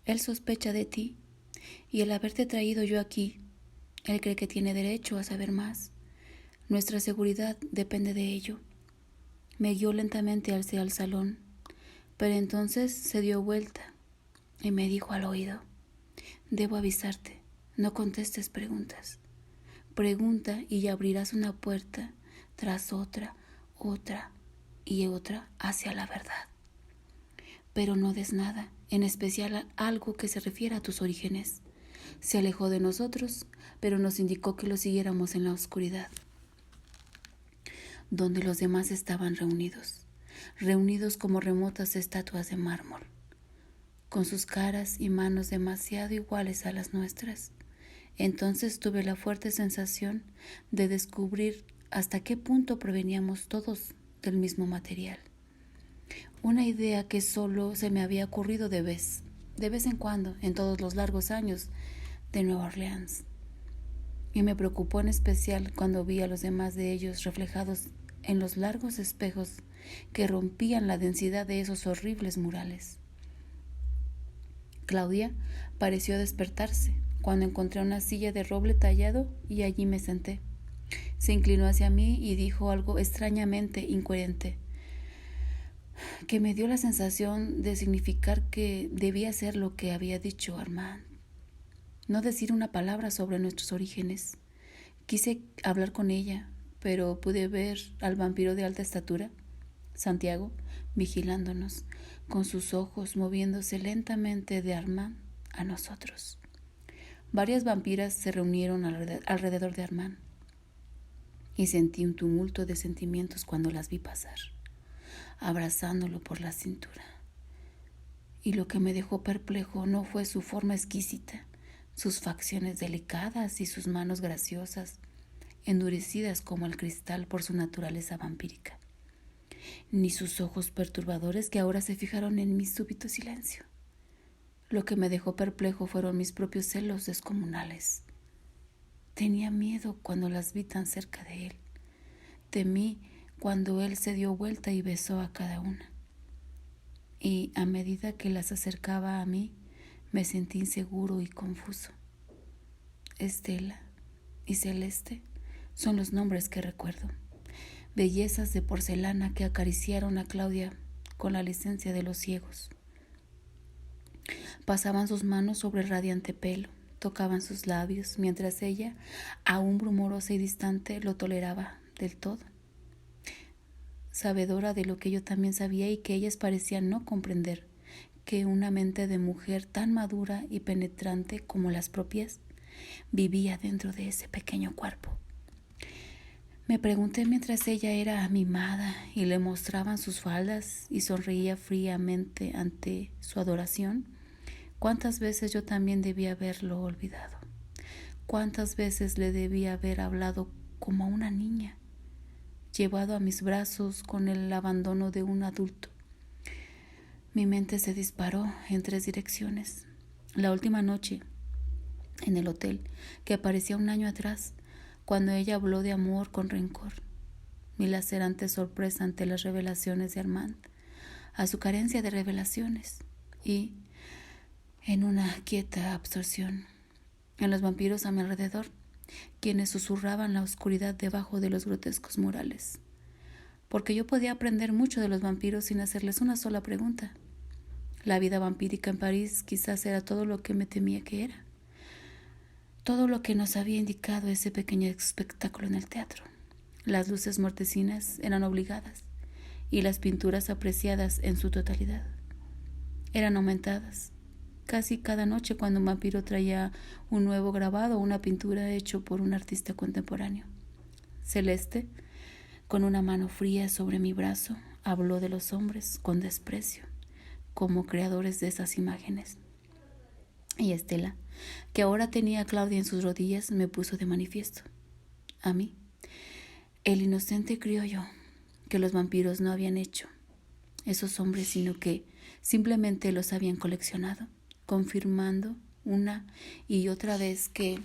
Él sospecha de ti, y el haberte traído yo aquí, él cree que tiene derecho a saber más. Nuestra seguridad depende de ello. Me guió lentamente hacia el salón, pero entonces se dio vuelta y me dijo al oído: debo avisarte, no contestes preguntas. Pregunta y ya abrirás una puerta tras otra, otra y otra hacia la verdad. Pero no des nada, en especial algo que se refiera a tus orígenes. Se alejó de nosotros, pero nos indicó que lo siguiéramos en la oscuridad, donde los demás estaban reunidos como remotas estatuas de mármol, con sus caras y manos demasiado iguales a las nuestras. Entonces tuve la fuerte sensación de descubrir hasta qué punto proveníamos todos del mismo material. Una idea que solo se me había ocurrido de vez en cuando, en todos los largos años de Nueva Orleans. Y me preocupó en especial cuando vi a los demás de ellos reflejados en los largos espejos que rompían la densidad de esos horribles murales. Claudia pareció despertarse cuando encontré una silla de roble tallado y allí me senté. Se inclinó hacia mí y dijo algo extrañamente incoherente, que me dio la sensación de significar que debía ser lo que había dicho Armand. No decir una palabra sobre nuestros orígenes. Quise hablar con ella, pero pude ver al vampiro de alta estatura, Santiago, vigilándonos, con sus ojos moviéndose lentamente de Armand a nosotros. Varias vampiras se reunieron alrededor de Armand y sentí un tumulto de sentimientos cuando las vi pasar, abrazándolo por la cintura. Y lo que me dejó perplejo no fue su forma exquisita, sus facciones delicadas y sus manos graciosas, endurecidas como el cristal por su naturaleza vampírica, ni sus ojos perturbadores que ahora se fijaron en mi súbito silencio. Lo que me dejó perplejo fueron mis propios celos descomunales. Tenía miedo cuando las vi tan cerca de él. Temí cuando él se dio vuelta y besó a cada una. Y a medida que las acercaba a mí, me sentí inseguro y confuso. Estela y Celeste son los nombres que recuerdo. Bellezas de porcelana que acariciaron a Claudia con la licencia de los ciegos. Pasaban sus manos sobre el radiante pelo, tocaban sus labios, mientras ella, aún rumorosa y distante, lo toleraba del todo, sabedora de lo que yo también sabía y que ellas parecían no comprender, que una mente de mujer tan madura y penetrante como las propias vivía dentro de ese pequeño cuerpo. Me pregunté mientras ella era mimada y le mostraban sus faldas y sonreía fríamente ante su adoración, cuántas veces yo también debía haberlo olvidado, cuántas veces le debía haber hablado como a una niña, llevado a mis brazos con el abandono de un adulto. Mi mente se disparó en 3 direcciones. La última noche, en el hotel, que parecía un año atrás, cuando ella habló de amor con rencor. Mi lacerante sorpresa ante las revelaciones de Armand, a su carencia de revelaciones, y, en una quieta absorción, en los vampiros a mi alrededor, quienes susurraban la oscuridad debajo de los grotescos murales. Porque yo podía aprender mucho de los vampiros sin hacerles una sola pregunta. La vida vampírica en París quizás era todo lo que me temía que era. Todo lo que nos había indicado ese pequeño espectáculo en el teatro. Las luces mortecinas eran obligadas y las pinturas apreciadas en su totalidad eran aumentadas. Casi cada noche cuando un vampiro traía un nuevo grabado o una pintura hecho por un artista contemporáneo. Celeste, con una mano fría sobre mi brazo, habló de los hombres con desprecio, como creadores de esas imágenes. Y Estela, que ahora tenía a Claudia en sus rodillas, me puso de manifiesto, a mí, el inocente criollo, que los vampiros no habían hecho esos hombres, sino que simplemente los habían coleccionado, confirmando una y otra vez que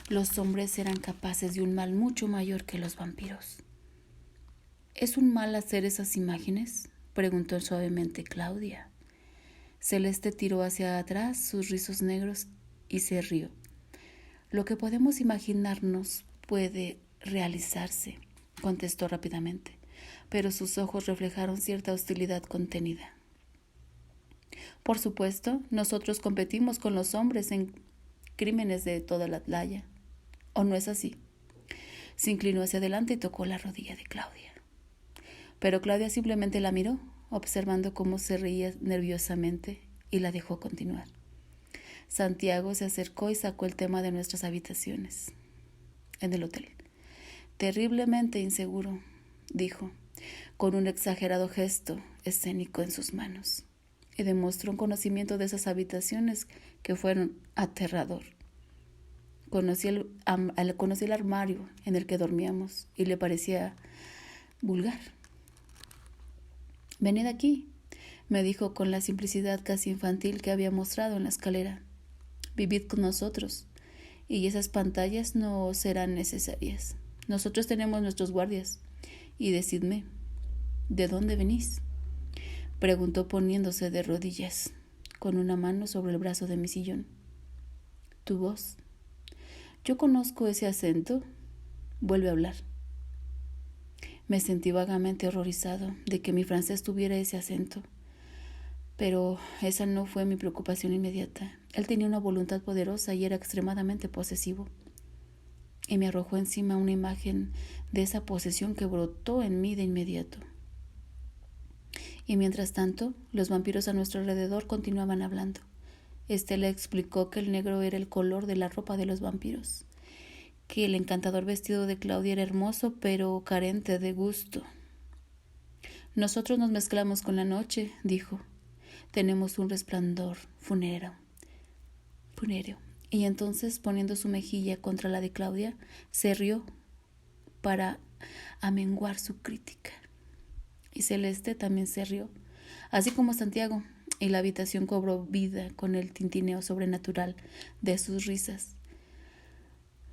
los hombres eran capaces de un mal mucho mayor que los vampiros. ¿Es un mal hacer esas imágenes?, preguntó suavemente Claudia. Celeste tiró hacia atrás sus rizos negros y se rió. Lo que podemos imaginarnos puede realizarse, contestó rápidamente, pero sus ojos reflejaron cierta hostilidad contenida. Por supuesto, nosotros competimos con los hombres en crímenes de toda la playa. ¿O no es así? Se inclinó hacia adelante y tocó la rodilla de Claudia. Pero Claudia simplemente la miró, observando cómo se reía nerviosamente, y la dejó continuar. Santiago se acercó y sacó el tema de nuestras habitaciones en el hotel. Terriblemente inseguro, dijo, con un exagerado gesto escénico en sus manos, y demostró un conocimiento de esas habitaciones que fueron aterrador. Conocí el armario en el que dormíamos y le parecía vulgar. «Venid aquí», me dijo con la simplicidad casi infantil que había mostrado en la escalera. «Vivid con nosotros, y esas pantallas no serán necesarias. Nosotros tenemos nuestros guardias. Y decidme, ¿de dónde venís?», preguntó poniéndose de rodillas, con una mano sobre el brazo de mi sillón. «Tu voz. Yo conozco ese acento. Vuelve a hablar». Me sentí vagamente horrorizado de que mi francés tuviera ese acento, pero esa no fue mi preocupación inmediata. Él tenía una voluntad poderosa y era extremadamente posesivo, y me arrojó encima una imagen de esa posesión que brotó en mí de inmediato. Y mientras tanto, los vampiros a nuestro alrededor continuaban hablando. Le explicó que el negro era el color de la ropa de los vampiros, que el encantador vestido de Claudia era hermoso pero carente de gusto. «Nosotros nos mezclamos con la noche», dijo. «Tenemos un resplandor funéreo». Y entonces, poniendo su mejilla contra la de Claudia, se rió para amenguar su crítica. Y Celeste también se rió, así como Santiago, y la habitación cobró vida con el tintineo sobrenatural de sus risas.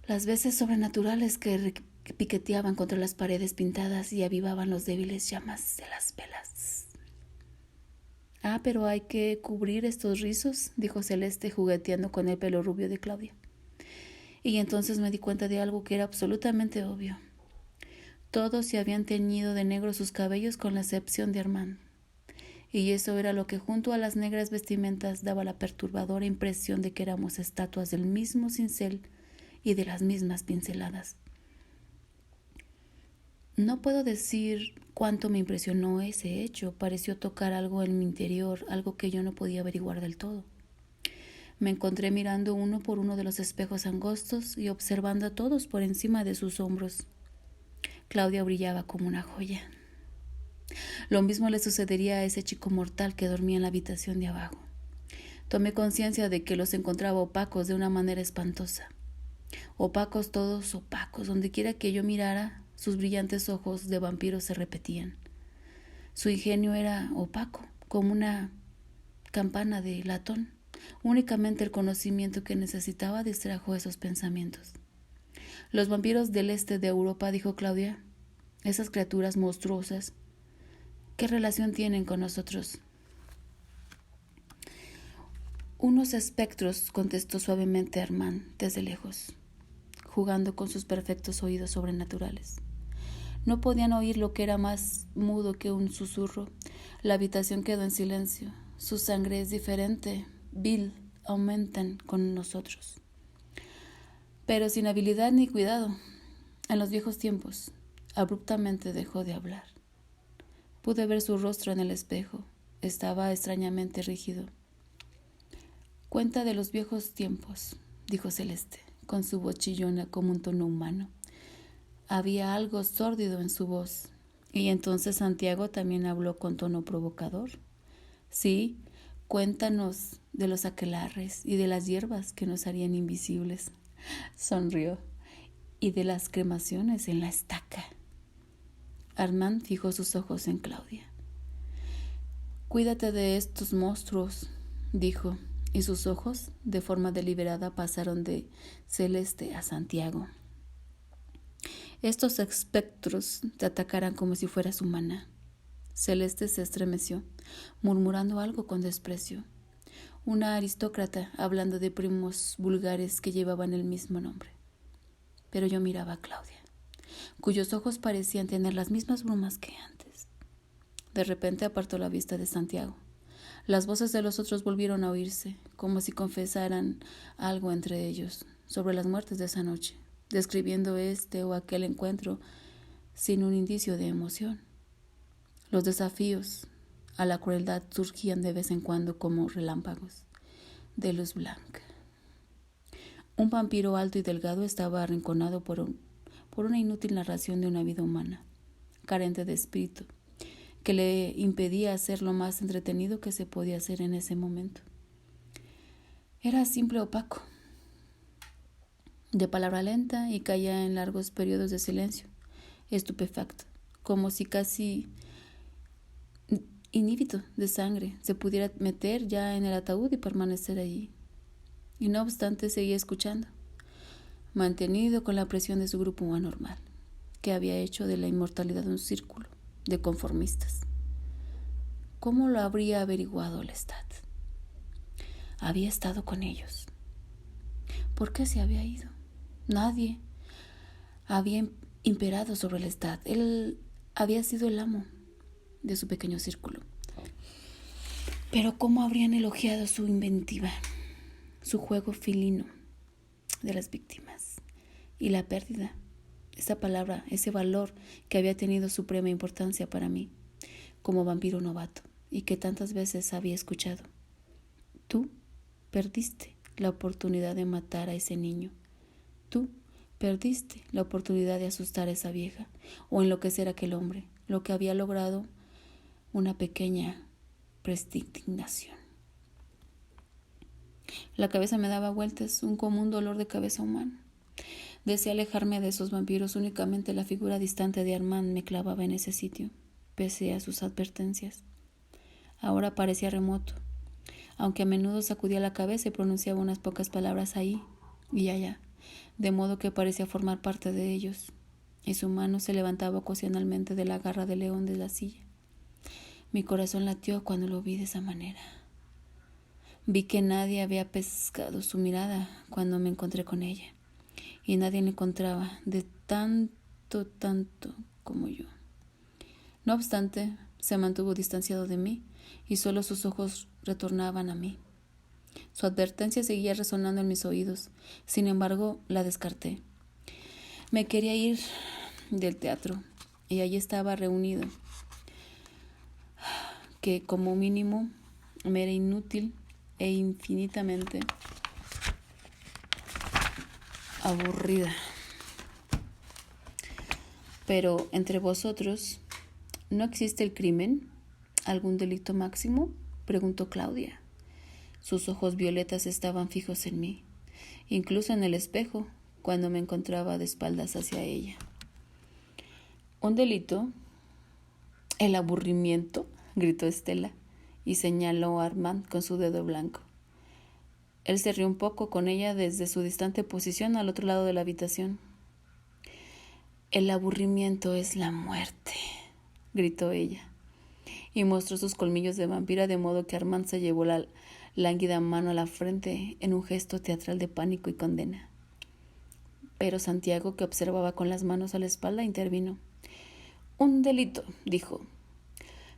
Las veces sobrenaturales que piqueteaban contra las paredes pintadas y avivaban los débiles llamas de las velas. «Ah, pero hay que cubrir estos rizos», dijo Celeste, jugueteando con el pelo rubio de Claudia. Y entonces me di cuenta de algo que era absolutamente obvio. Todos se habían teñido de negro sus cabellos con la excepción de Armand. Y eso era lo que, junto a las negras vestimentas, daba la perturbadora impresión de que éramos estatuas del mismo cincel y de las mismas pinceladas. No puedo decir cuánto me impresionó ese hecho. Pareció tocar algo en mi interior, algo que yo no podía averiguar del todo. Me encontré mirando uno por uno de los espejos angostos y observando a todos por encima de sus hombros. Claudia brillaba como una joya. Lo mismo le sucedería a ese chico mortal que dormía en la habitación de abajo. Tomé conciencia de que los encontraba opacos de una manera espantosa. Opacos, todos opacos. Donde quiera que yo mirara, sus brillantes ojos de vampiro se repetían. Su ingenio era opaco, como una campana de latón. Únicamente el conocimiento que necesitaba distrajo esos pensamientos. «Los vampiros del este de Europa», dijo Claudia, «esas criaturas monstruosas, ¿qué relación tienen con nosotros?» «Unos espectros», contestó suavemente Armand desde lejos, jugando con sus perfectos oídos sobrenaturales. No podían oír lo que era más mudo que un susurro. La habitación quedó en silencio. Su sangre es diferente. Bill aumentan con nosotros, pero sin habilidad ni cuidado. En los viejos tiempos, abruptamente dejó de hablar. Pude ver su rostro en el espejo. Estaba extrañamente rígido. «Cuenta de los viejos tiempos», dijo Celeste, con su voz chillona como un tono humano. Había algo sórdido en su voz. Y entonces Santiago también habló con tono provocador. «Sí, cuéntanos de los aquelarres y de las hierbas que nos harían invisibles». Sonrió. «Y de las cremaciones en la estaca». Armand fijó sus ojos en Claudia. «Cuídate de estos monstruos», dijo, y sus ojos, de forma deliberada, pasaron de Celeste a Santiago. «Estos espectros te atacarán como si fueras humana». Celeste se estremeció, murmurando algo con desprecio. una aristócrata hablando de primos vulgares que llevaban el mismo nombre. Pero yo miraba a Claudia, cuyos ojos parecían tener las mismas brumas que antes. De repente apartó la vista de Santiago. Las voces de los otros volvieron a oírse, como si confesaran algo entre ellos sobre las muertes de esa noche, describiendo este o aquel encuentro sin un indicio de emoción. Los desafíos a la crueldad surgían de vez en cuando como relámpagos de luz blanca. Un vampiro alto y delgado estaba arrinconado por una inútil narración de una vida humana, carente de espíritu, que le impedía hacer lo más entretenido que se podía hacer en ese momento. Era simple opaco, de palabra lenta, y caía en largos periodos de silencio, estupefacto, como si casi inhíbido de sangre se pudiera meter ya en el ataúd y permanecer allí. Y no obstante seguía escuchando, mantenido con la presión de su grupo anormal, que había hecho de la inmortalidad un círculo de conformistas. ¿Cómo lo habría averiguado Lestat? Había estado con ellos. ¿Por qué se había ido? Nadie había imperado sobre Lestat. Él había sido el amo de su pequeño círculo. Pero ¿cómo habrían elogiado su inventiva, su juego felino de las víctimas y la pérdida? Esa palabra, ese valor que había tenido suprema importancia para mí como vampiro novato y que tantas veces había escuchado. Tú perdiste la oportunidad de matar a ese niño. Tú perdiste la oportunidad de asustar a esa vieja o enloquecer a aquel hombre, lo que había logrado una pequeña prestignación. La cabeza me daba vueltas, un común dolor de cabeza humano. Deseé alejarme de esos vampiros, únicamente la figura distante de Armand me clavaba en ese sitio, pese a sus advertencias. Ahora parecía remoto, aunque a menudo sacudía la cabeza y pronunciaba unas pocas palabras ahí y allá, de modo que parecía formar parte de ellos, y su mano se levantaba ocasionalmente de la garra de león de la silla. Mi corazón latió cuando lo vi de esa manera. Vi que nadie había pescado su mirada cuando me encontré con ella, y nadie la encontraba de tanto como yo. No obstante, se mantuvo distanciado de mí, y solo sus ojos retornaban a mí. Su advertencia seguía resonando en mis oídos, sin embargo, la descarté. Me quería ir del teatro, y allí estaba reunido, que como mínimo me era inútil e infinitamente aburrida. Pero entre vosotros, ¿no existe el crimen? ¿Algún delito máximo? Preguntó Claudia. Sus ojos violetas estaban fijos en mí, incluso en el espejo, cuando me encontraba de espaldas hacia ella. ¿Un delito? ¿El aburrimiento?, gritó Estela, y señaló a Armand con su dedo blanco. Él se rió un poco con ella desde su distante posición al otro lado de la habitación. El aburrimiento es la muerte, gritó ella, y mostró sus colmillos de vampira, de modo que Armand se llevó la lánguida mano a la frente en un gesto teatral de pánico y condena. Pero Santiago, que observaba con las manos a la espalda, intervino. Un delito, dijo.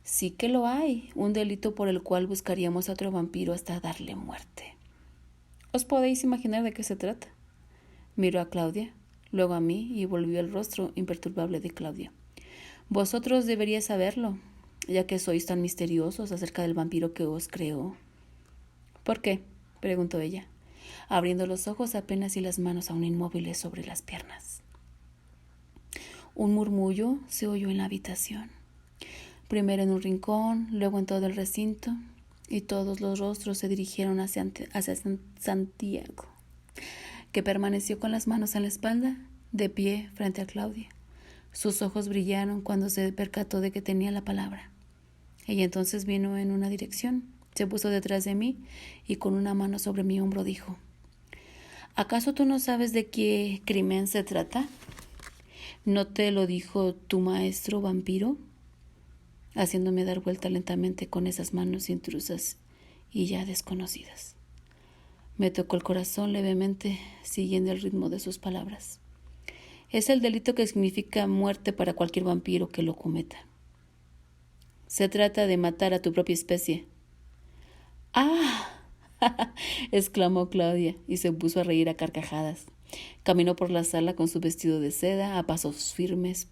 Sí que lo hay, un delito por el cual buscaríamos a otro vampiro hasta darle muerte. ¿Os podéis imaginar de qué se trata? Miró a Claudia, luego a mí, y volvió el rostro imperturbable de Claudia. Vosotros deberíais saberlo, ya que sois tan misteriosos acerca del vampiro que os creó. ¿Por qué?, preguntó ella, abriendo los ojos apenas y las manos aún inmóviles sobre las piernas. Un murmullo se oyó en la habitación, primero en un rincón, luego en todo el recinto, y todos los rostros se dirigieron hacia Santiago, que permaneció con las manos a la espalda, de pie frente a Claudia. Sus ojos brillaron cuando se percató de que tenía la palabra. Ella entonces vino en una dirección, se puso detrás de mí y con una mano sobre mi hombro dijo: ¿Acaso tú no sabes de qué crimen se trata? ¿No te lo dijo tu maestro vampiro? Haciéndome dar vuelta lentamente con esas manos intrusas y ya desconocidas. Me tocó el corazón levemente, siguiendo el ritmo de sus palabras. Es el delito que significa muerte para cualquier vampiro que lo cometa. Se trata de matar a tu propia especie. ¡Ah! exclamó Claudia y se puso a reír a carcajadas. Caminó por la sala con su vestido de seda a pasos firmes.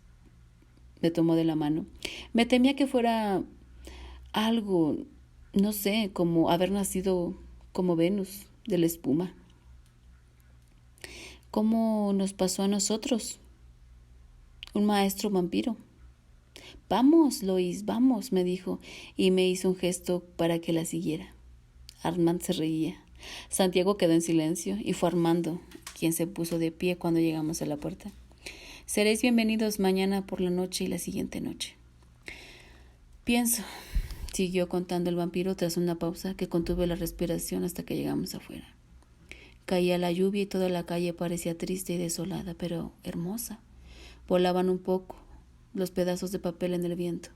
Me tomó de la mano. Me temía que fuera algo, no sé, como haber nacido como Venus de la espuma. ¿Cómo nos pasó a nosotros? Un maestro vampiro. Vamos, Lois, vamos, me dijo, y me hizo un gesto para que la siguiera. Armand se reía. Santiago quedó en silencio y fue Armando quien se puso de pie cuando llegamos a la puerta. Seréis bienvenidos mañana por la noche y la siguiente noche. Pienso, siguió contando el vampiro tras una pausa que contuve la respiración hasta que llegamos afuera. Caía la lluvia y toda la calle parecía triste y desolada, pero hermosa. Volaban un poco los pedazos de papel en el viento.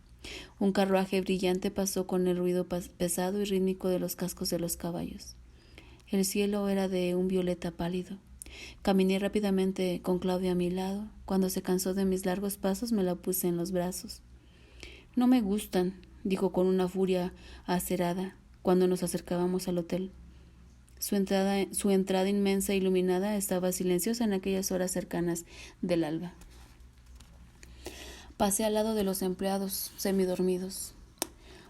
Un carruaje brillante pasó con el ruido pesado y rítmico de los cascos de los caballos. El cielo era de un violeta pálido. Caminé rápidamente con Claudia a mi lado. Cuando se cansó de mis largos pasos, me la puse en los brazos. No me gustan, dijo con una furia acerada cuando nos acercábamos al hotel. Su entrada inmensa e iluminada estaba silenciosa en aquellas horas cercanas del alba. Pasé al lado de los empleados, semidormidos.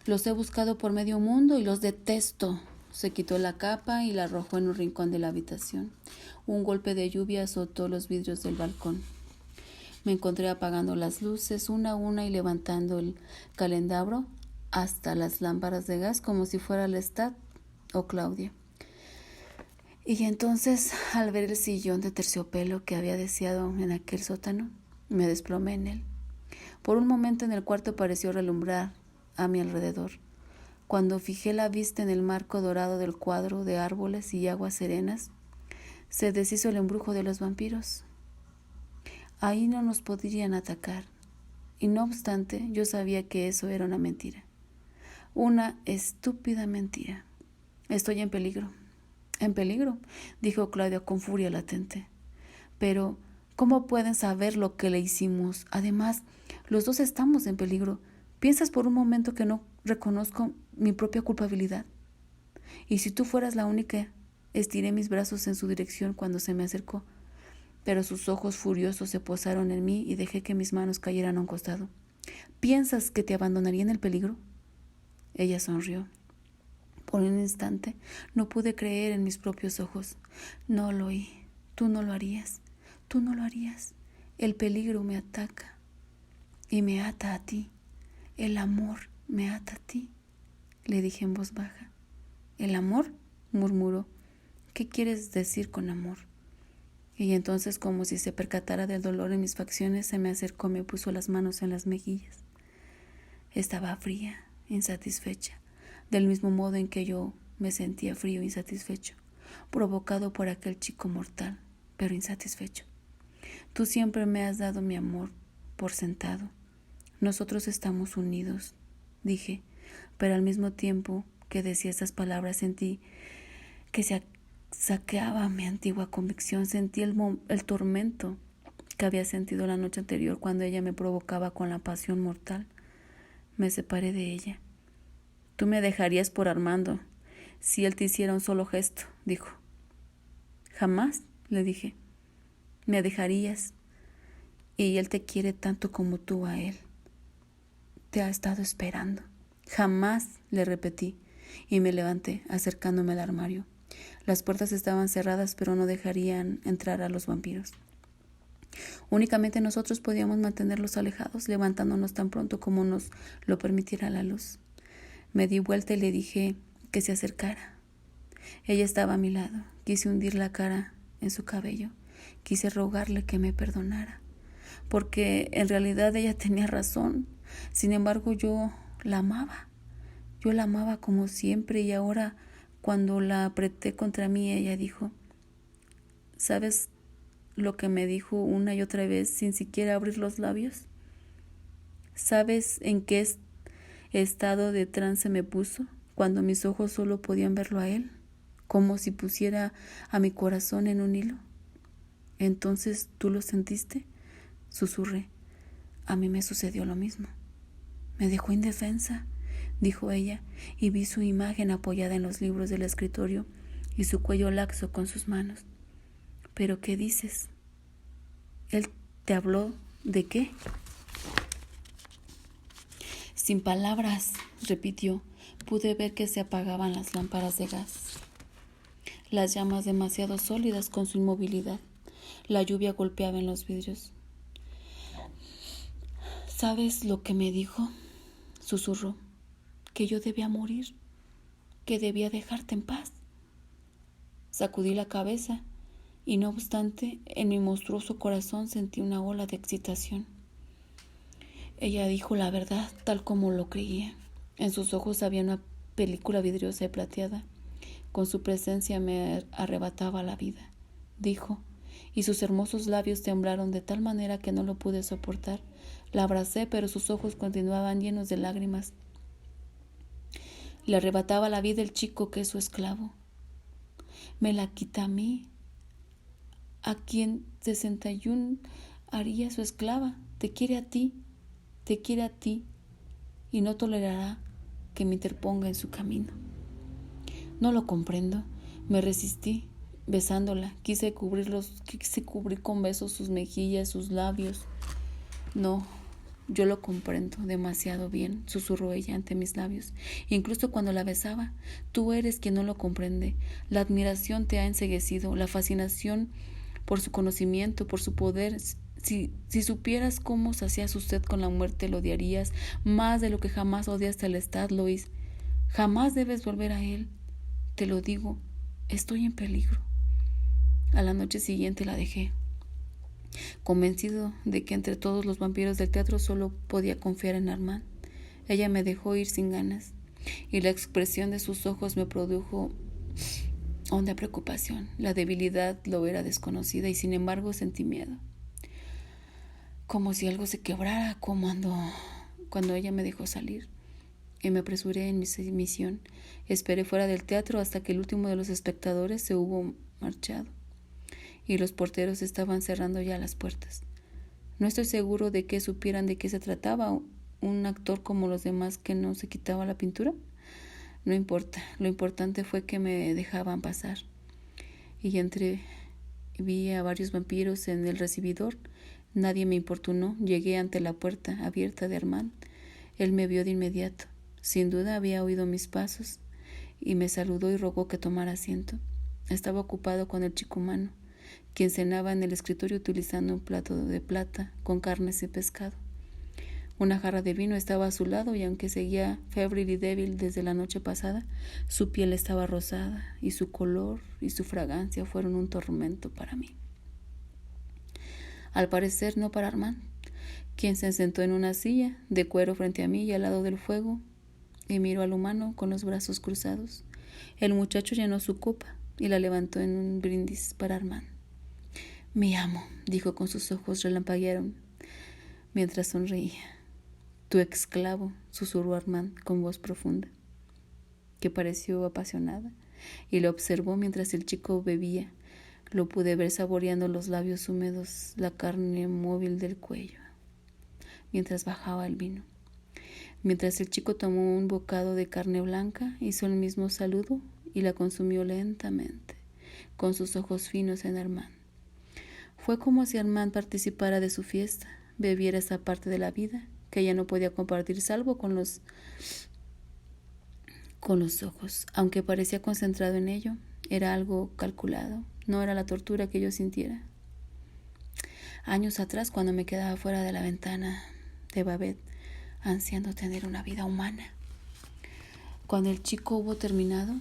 Los he buscado por medio mundo y los detesto. Se quitó la capa y la arrojó en un rincón de la habitación. Un golpe de lluvia azotó los vidrios del balcón. Me encontré apagando las luces una a una y levantando el candelabro hasta las lámparas de gas como si fuera Lestat o Claudia. Y entonces, al ver el sillón de terciopelo que había deseado en aquel sótano, me desplomé en él. Por un momento en el cuarto pareció relumbrar a mi alrededor. Cuando fijé la vista en el marco dorado del cuadro de árboles y aguas serenas, se deshizo el embrujo de los vampiros. Ahí no nos podrían atacar, y no obstante yo sabía que eso era una mentira. Una estúpida mentira. Estoy en peligro. En peligro, dijo Claudia con furia latente. Pero, ¿cómo pueden saber lo que le hicimos? Además, los dos estamos en peligro. ¿Piensas por un momento que no reconozco mi propia culpabilidad? Y si tú fueras la única, estiré mis brazos en su dirección cuando se me acercó, pero sus ojos furiosos se posaron en mí y dejé que mis manos cayeran a un costado. ¿Piensas que te abandonaría en el peligro? Ella sonrió. Por un instante no pude creer en mis propios ojos. No lo oí. Tú no lo harías. Tú no lo harías. El peligro me ataca y me ata a ti. El amor me ata a ti, le dije en voz baja. ¿El amor?, murmuró. ¿Qué quieres decir con amor? Y entonces, como si se percatara del dolor en mis facciones, se me acercó y me puso las manos en las mejillas. Estaba fría, insatisfecha, del mismo modo en que yo me sentía frío e insatisfecho, provocado por aquel chico mortal, pero insatisfecho. Tú siempre me has dado mi amor por sentado. Nosotros estamos unidos, dije, pero al mismo tiempo que decía estas palabras sentí que se saqueaba mi antigua convicción. Sentí el tormento que había sentido la noche anterior cuando ella me provocaba con la pasión mortal. Me separé de ella. Tú me dejarías por Armando si él te hiciera un solo gesto, dijo. Jamás, le dije. Me dejarías. Y él te quiere tanto como tú a él. Te ha estado esperando. Jamás, le repetí, y me levanté, acercándome al armario. Las puertas estaban cerradas, pero no dejarían entrar a los vampiros. Únicamente nosotros podíamos mantenerlos alejados, levantándonos tan pronto como nos lo permitiera la luz. Me di vuelta y le dije que se acercara. Ella estaba a mi lado. Quise hundir la cara en su cabello. Quise rogarle que me perdonara, porque en realidad ella tenía razón. Sin embargo, yo la amaba. Yo la amaba como siempre, y ahora, cuando la apreté contra mí, ella dijo, ¿sabes lo que me dijo una y otra vez sin siquiera abrir los labios? ¿Sabes en qué estado de trance me puso cuando mis ojos solo podían verlo a él, como si pusiera a mi corazón en un hilo. ¿Entonces tú lo sentiste?, susurré. A mí me sucedió lo mismo. Me dejó indefensa, dijo ella, y vi su imagen apoyada en los libros del escritorio y su cuello laxo con sus manos. ¿Pero qué dices? ¿Él te habló de qué? Sin palabras, repitió. Pude ver que se apagaban las lámparas de gas, las llamas demasiado sólidas con su inmovilidad. La lluvia golpeaba en los vidrios. ¿Sabes lo que me dijo?, susurró. Que yo debía morir, que debía dejarte en paz. Sacudí la cabeza y, no obstante, en mi monstruoso corazón sentí una ola de excitación. Ella dijo la verdad tal como lo creía. En sus ojos había una película vidriosa y plateada. Con su presencia me arrebataba la vida, dijo, y sus hermosos labios temblaron de tal manera que no lo pude soportar. La abracé, pero sus ojos continuaban llenos de lágrimas. Le arrebataba la vida el chico que es su esclavo. Me la quita a mí, a quien 61 haría su esclava. Te quiere a ti, y no tolerará que me interponga en su camino. No lo comprendo. Me resistí, besándola. Quise cubrir con besos sus mejillas, sus labios. No, yo lo comprendo demasiado bien, susurró ella ante mis labios. Incluso cuando la besaba, tú eres quien no lo comprende. La admiración te ha enceguecido, la fascinación por su conocimiento, por su poder. Si supieras cómo sacias usted con la muerte, lo odiarías más de lo que jamás odiaste al Estado, Lois. Jamás debes volver a él. Te lo digo, estoy en peligro. A la noche siguiente la dejé, convencido de que entre todos los vampiros del teatro solo podía confiar en Armand. Ella me dejó ir sin ganas, y la expresión de sus ojos me produjo honda preocupación. La debilidad lo era desconocida y sin embargo sentí miedo. Como si algo se quebrara cuando ella me dejó salir. Y me apresuré en mi misión. Esperé fuera del teatro hasta que el último de los espectadores se hubo marchado y los porteros estaban cerrando ya las puertas. No estoy seguro de que supieran de qué se trataba. ¿Un actor como los demás que no se quitaba la pintura? No importa. Lo importante fue que me dejaban pasar. Y vi a varios vampiros en el recibidor. Nadie me importunó. Llegué ante la puerta abierta de Armand. Él me vio de inmediato. Sin duda había oído mis pasos y me saludó y rogó que tomara asiento. Estaba ocupado con el chico humano, quien cenaba en el escritorio utilizando un plato de plata con carnes y pescado. Una jarra de vino estaba a su lado y aunque seguía febril y débil desde la noche pasada, su piel estaba rosada y su color y su fragancia fueron un tormento para mí. Al parecer no para Armand, quien se sentó en una silla de cuero frente a mí y al lado del fuego y miró al humano con los brazos cruzados. El muchacho llenó su copa y la levantó en un brindis para Armand. Mi amo, dijo con sus ojos relampaguearon mientras sonreía. Tu esclavo, susurró Armand con voz profunda, que pareció apasionada, y lo observó mientras el chico bebía. Lo pude ver saboreando los labios húmedos, la carne móvil del cuello, mientras bajaba el vino. Mientras el chico tomó un bocado de carne blanca, hizo el mismo saludo y la consumió lentamente, con sus ojos finos en Armand. Fue como si Armand participara de su fiesta, bebiera esa parte de la vida que ella no podía compartir salvo con los ojos. Aunque parecía concentrado en ello, era algo calculado, no era la tortura que yo sintiera. Años atrás, cuando me quedaba fuera de la ventana de Babette, ansiando tener una vida humana. Cuando el chico hubo terminado,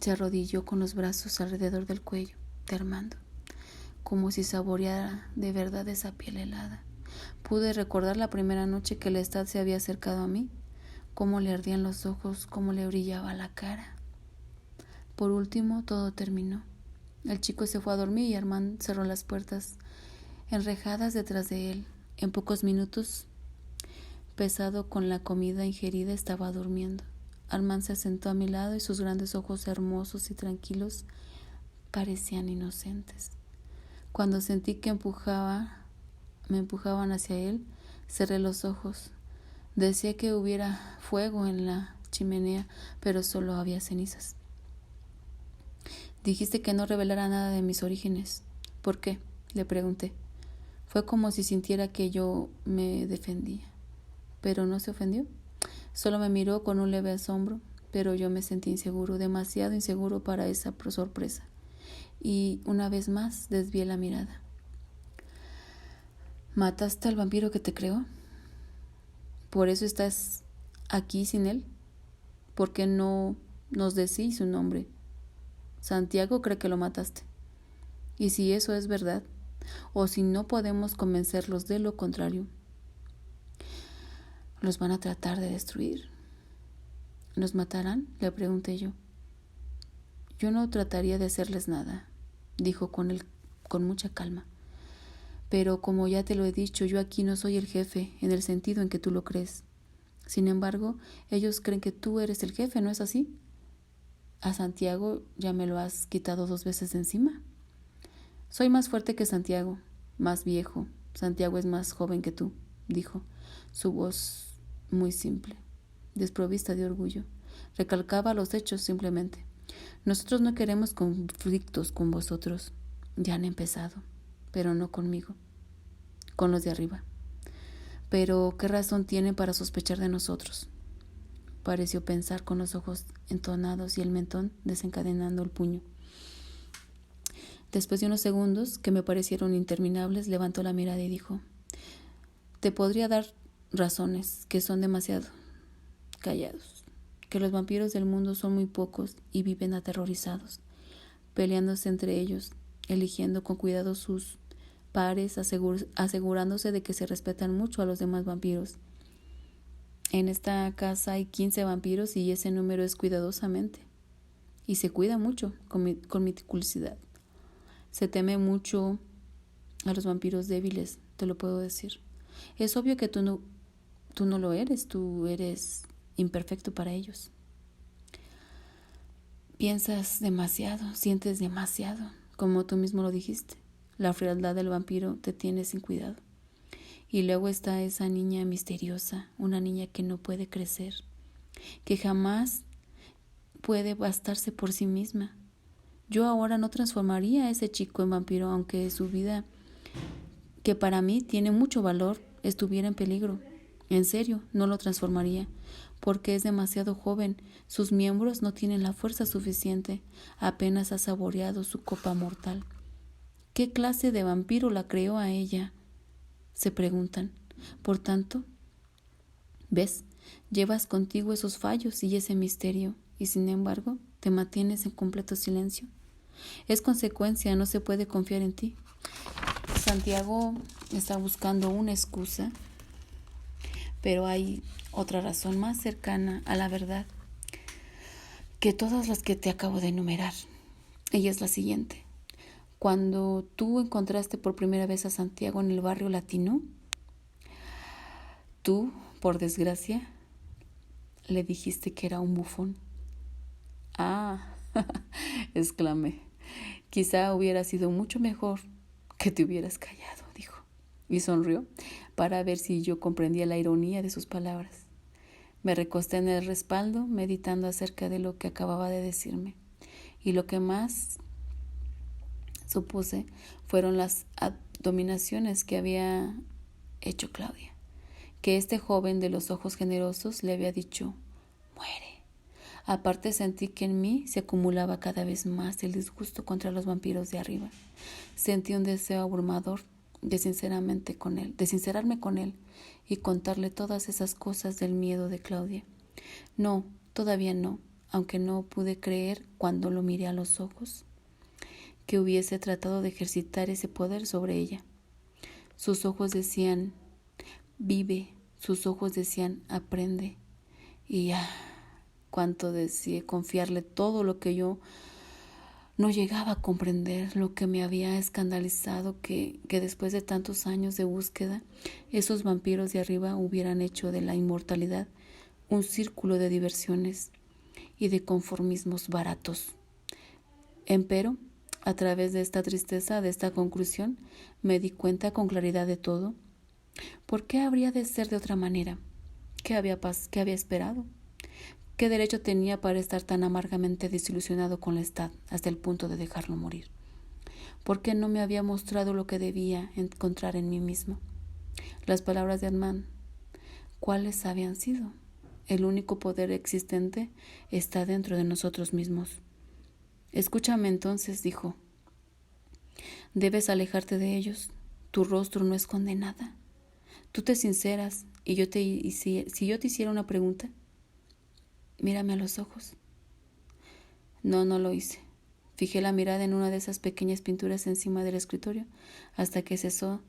se arrodilló con los brazos alrededor del cuello de Armando, como si saboreara de verdad esa piel helada. Pude recordar la primera noche que Lestat se había acercado a mí, cómo le ardían los ojos, cómo le brillaba la cara. Por último, todo terminó. El chico se fue a dormir y Armand cerró las puertas enrejadas detrás de él. En pocos minutos, pesado con la comida ingerida, estaba durmiendo. Armand se sentó a mi lado y sus grandes ojos hermosos y tranquilos parecían inocentes. Cuando sentí que me empujaban hacia él, cerré los ojos. Decía que hubiera fuego en la chimenea, pero solo había cenizas. Dijiste que no revelara nada de mis orígenes. ¿Por qué?, le pregunté. Fue como si sintiera que yo me defendía. ¿Pero no se ofendió? Solo me miró con un leve asombro, pero yo me sentí inseguro, demasiado inseguro para esa sorpresa. Y una vez más desvié la mirada. ¿Mataste al vampiro que te creó? ¿Por eso estás aquí sin él? ¿Por qué no nos decís su nombre? Santiago cree que lo mataste. Y si eso es verdad, o si no podemos convencerlos de lo contrario, los van a tratar de destruir. ¿Nos matarán?, le pregunté yo. Yo no trataría de hacerles nada, dijo con mucha calma. Pero como ya te lo he dicho, yo aquí no soy el jefe en el sentido en que tú lo crees. Sin embargo, ellos creen que tú eres el jefe, ¿no es así? A Santiago ya me lo has quitado 2 veces de encima. Soy más fuerte que Santiago, más viejo. Santiago es más joven que tú, dijo, su voz muy simple, desprovista de orgullo. Recalcaba los hechos simplemente. Nosotros no queremos conflictos con vosotros. Ya han empezado, pero no conmigo, con los de arriba. Pero, ¿qué razón tienen para sospechar de nosotros? Pareció pensar con los ojos entonados y el mentón desencadenando el puño. Después de unos segundos, que me parecieron interminables, levantó la mirada y dijo: te podría dar razones, que son demasiado callados, que los vampiros del mundo son muy pocos y viven aterrorizados, peleándose entre ellos, eligiendo con cuidado sus pares, asegurándose de que se respetan mucho a los demás vampiros. En esta casa hay 15 vampiros y ese número es cuidadosamente. Y se cuida mucho, con meticulosidad. Se teme mucho a los vampiros débiles, te lo puedo decir. Es obvio que tú no lo eres, tú eres imperfecto para ellos. Piensas demasiado, sientes demasiado, como tú mismo lo dijiste. La frialdad del vampiro te tiene sin cuidado. Y luego está esa niña misteriosa, una niña que no puede crecer, que jamás puede bastarse por sí misma. Yo ahora no transformaría a ese chico en vampiro, aunque su vida, que para mí tiene mucho valor, estuviera en peligro. En serio, no lo transformaría, porque es demasiado joven, sus miembros no tienen la fuerza suficiente, apenas ha saboreado su copa mortal. ¿Qué clase de vampiro la creó a ella?, se preguntan. Por tanto, ¿ves? Llevas contigo esos fallos y ese misterio, y sin embargo te mantienes en completo silencio. Es consecuencia, no se puede confiar en ti. Santiago está buscando una excusa, pero hay otra razón más cercana a la verdad que todas las que te acabo de enumerar. Ella es la siguiente. Cuando tú encontraste por primera vez a Santiago en el barrio latino, tú, por desgracia, le dijiste que era un bufón. Ah, exclamé. Quizá hubiera sido mucho mejor que te hubieras callado, dijo. Y sonrió para ver si yo comprendía la ironía de sus palabras. Me recosté en el respaldo, meditando acerca de lo que acababa de decirme. Y lo que más supuse fueron las abominaciones que había hecho Claudia, que este joven de los ojos generosos le había dicho: muere. Aparte sentí que en mí se acumulaba cada vez más el disgusto contra los vampiros de arriba. Sentí un deseo abrumador de sincerarme con él y contarle todas esas cosas del miedo de Claudia. No, todavía no, aunque no pude creer cuando lo miré a los ojos que hubiese tratado de ejercitar ese poder sobre ella. Sus ojos decían: vive, sus ojos decían: aprende. Y cuánto deseé confiarle todo lo que yo no llegaba a comprender, lo que me había escandalizado, que después de tantos años de búsqueda, esos vampiros de arriba hubieran hecho de la inmortalidad un círculo de diversiones, y de conformismos baratos. Empero, a través de esta tristeza, de esta conclusión, me di cuenta con claridad de todo. ¿Por qué habría de ser de otra manera? ¿Qué había esperado? ¿Qué derecho tenía para estar tan amargamente desilusionado con Lestat hasta el punto de dejarlo morir? ¿Por qué no me había mostrado lo que debía encontrar en mí mismo? Las palabras de Armand, ¿cuáles habían sido? El único poder existente está dentro de nosotros mismos. Escúchame entonces, dijo. Debes alejarte de ellos. Tu rostro no esconde nada. Tú te sinceras y si yo te hiciera una pregunta, mírame a los ojos. No lo hice. Fijé la mirada en una de esas pequeñas pinturas encima del escritorio hasta que cesó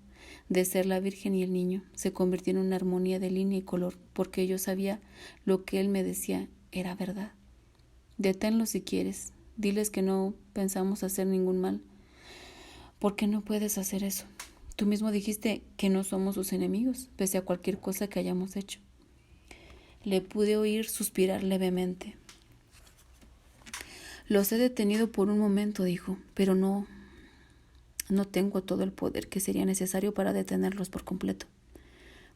de ser la Virgen y el niño. Se convirtió en una armonía de línea y color, porque yo sabía lo que él me decía era verdad. Deténlos si quieres. Diles que no pensamos hacer ningún mal. ¿Por qué no puedes hacer eso? Tú mismo dijiste que no somos sus enemigos, pese a cualquier cosa que hayamos hecho. Le pude oír suspirar levemente. Los he detenido por un momento, dijo, pero no tengo todo el poder que sería necesario para detenerlos por completo.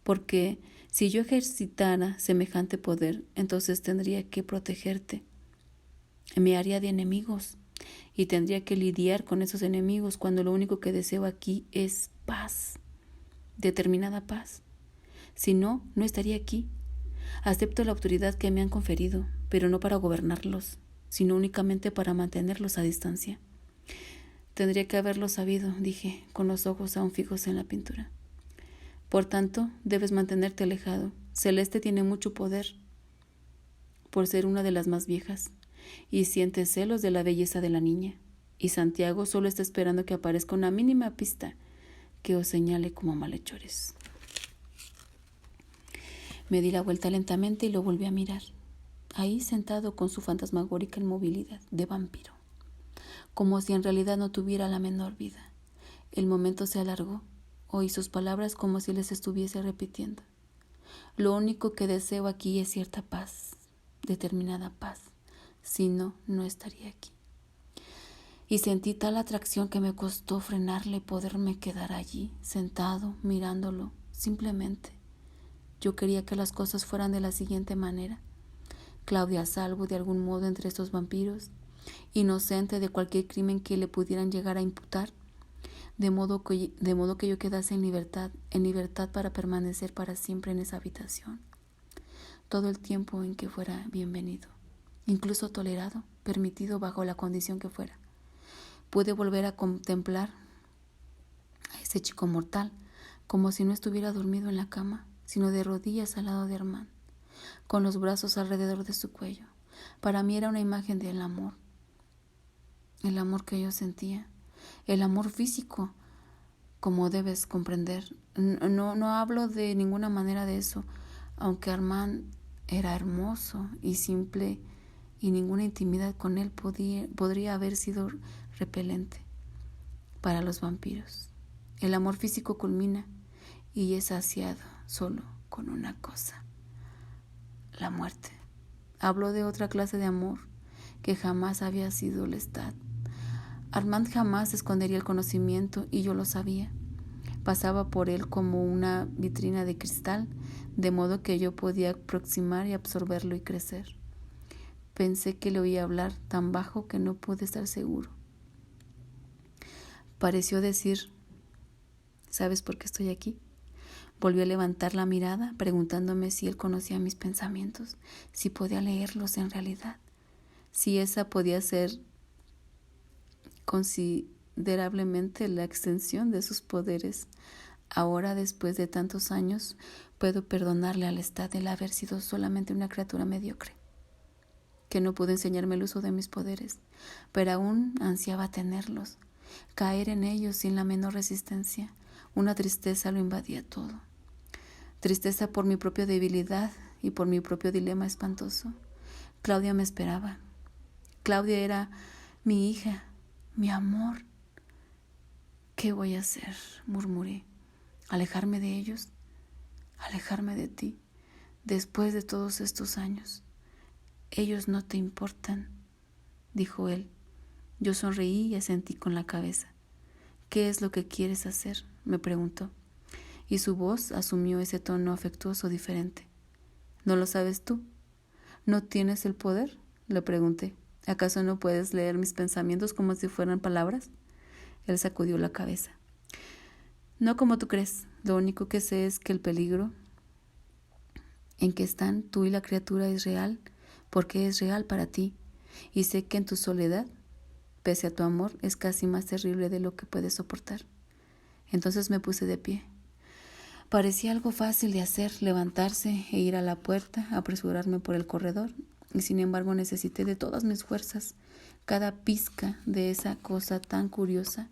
Porque si yo ejercitara semejante poder, entonces tendría que protegerte. Me haría de enemigos y tendría que lidiar con esos enemigos cuando lo único que deseo aquí es paz, determinada paz. Si no, no estaría aquí. Acepto la autoridad que me han conferido, pero no para gobernarlos, sino únicamente para mantenerlos a distancia. Tendría que haberlo sabido, dije, con los ojos aún fijos en la pintura. Por tanto, debes mantenerte alejado. Celeste tiene mucho poder por ser una de las más viejas y siente celos de la belleza de la niña. Y Santiago solo está esperando que aparezca una mínima pista que os señale como malhechores. Me di la vuelta lentamente y lo volví a mirar. Ahí sentado con su fantasmagórica inmovilidad de vampiro, como si en realidad no tuviera la menor vida. El momento se alargó. Oí sus palabras como si les estuviese repitiendo. Lo único que deseo aquí es cierta paz, determinada paz. Si no, no estaría aquí. Y sentí tal atracción que me costó frenarle poderme quedar allí, sentado, mirándolo, simplemente. Yo quería que las cosas fueran de la siguiente manera. Claudia a salvo de algún modo entre estos vampiros, inocente de cualquier crimen que le pudieran llegar a imputar, de modo que yo quedase en libertad para permanecer para siempre en esa habitación, todo el tiempo en que fuera bienvenido, incluso tolerado, permitido bajo la condición que fuera. Pude volver a contemplar a ese chico mortal, como si no estuviera dormido en la cama, sino de rodillas al lado de Armand, con los brazos alrededor de su cuello. Para mí era una imagen del amor, el amor que yo sentía, el amor físico, como debes comprender. No hablo de ninguna manera de eso, aunque Armand era hermoso y simple y ninguna intimidad con él podría haber sido repelente para los vampiros. El amor físico culmina y es saciado solo con una cosa: la muerte. Hablo de otra clase de amor que jamás había sido Lestat. Armand jamás escondería el conocimiento y yo lo sabía. Pasaba por él como una vitrina de cristal, de modo que yo podía aproximar y absorberlo y crecer. Pensé que le oía hablar tan bajo que no pude estar seguro. Pareció decir: ¿sabes por qué estoy aquí? Volvió a levantar la mirada, preguntándome si él conocía mis pensamientos, si podía leerlos en realidad, si esa podía ser considerablemente la extensión de sus poderes. Ahora, después de tantos años, puedo perdonarle a Lestat el haber sido solamente una criatura mediocre, que no pudo enseñarme el uso de mis poderes, pero aún ansiaba tenerlos, caer en ellos sin la menor resistencia. Una tristeza lo invadía todo. Tristeza por mi propia debilidad y por mi propio dilema espantoso. Claudia me esperaba. Claudia era mi hija, mi amor. ¿Qué voy a hacer?, murmuré. ¿Alejarme de ellos? ¿Alejarme de ti? Después de todos estos años. Ellos no te importan, dijo él. Yo sonreí y asentí con la cabeza. ¿Qué es lo que quieres hacer?, me preguntó, y su voz asumió ese tono afectuoso diferente. ¿No lo sabes tú? ¿No tienes el poder?, le pregunté. ¿Acaso no puedes leer mis pensamientos como si fueran palabras? Él sacudió la cabeza. No como tú crees. Lo único que sé es que el peligro en que están tú y la criatura es real, porque es real para ti, y sé que en tu soledad, pese a tu amor, es casi más terrible de lo que puedes soportar. Entonces me puse de pie. Parecía algo fácil de hacer, levantarse e ir a la puerta, apresurarme por el corredor, y sin embargo necesité de todas mis fuerzas, cada pizca de esa cosa tan curiosa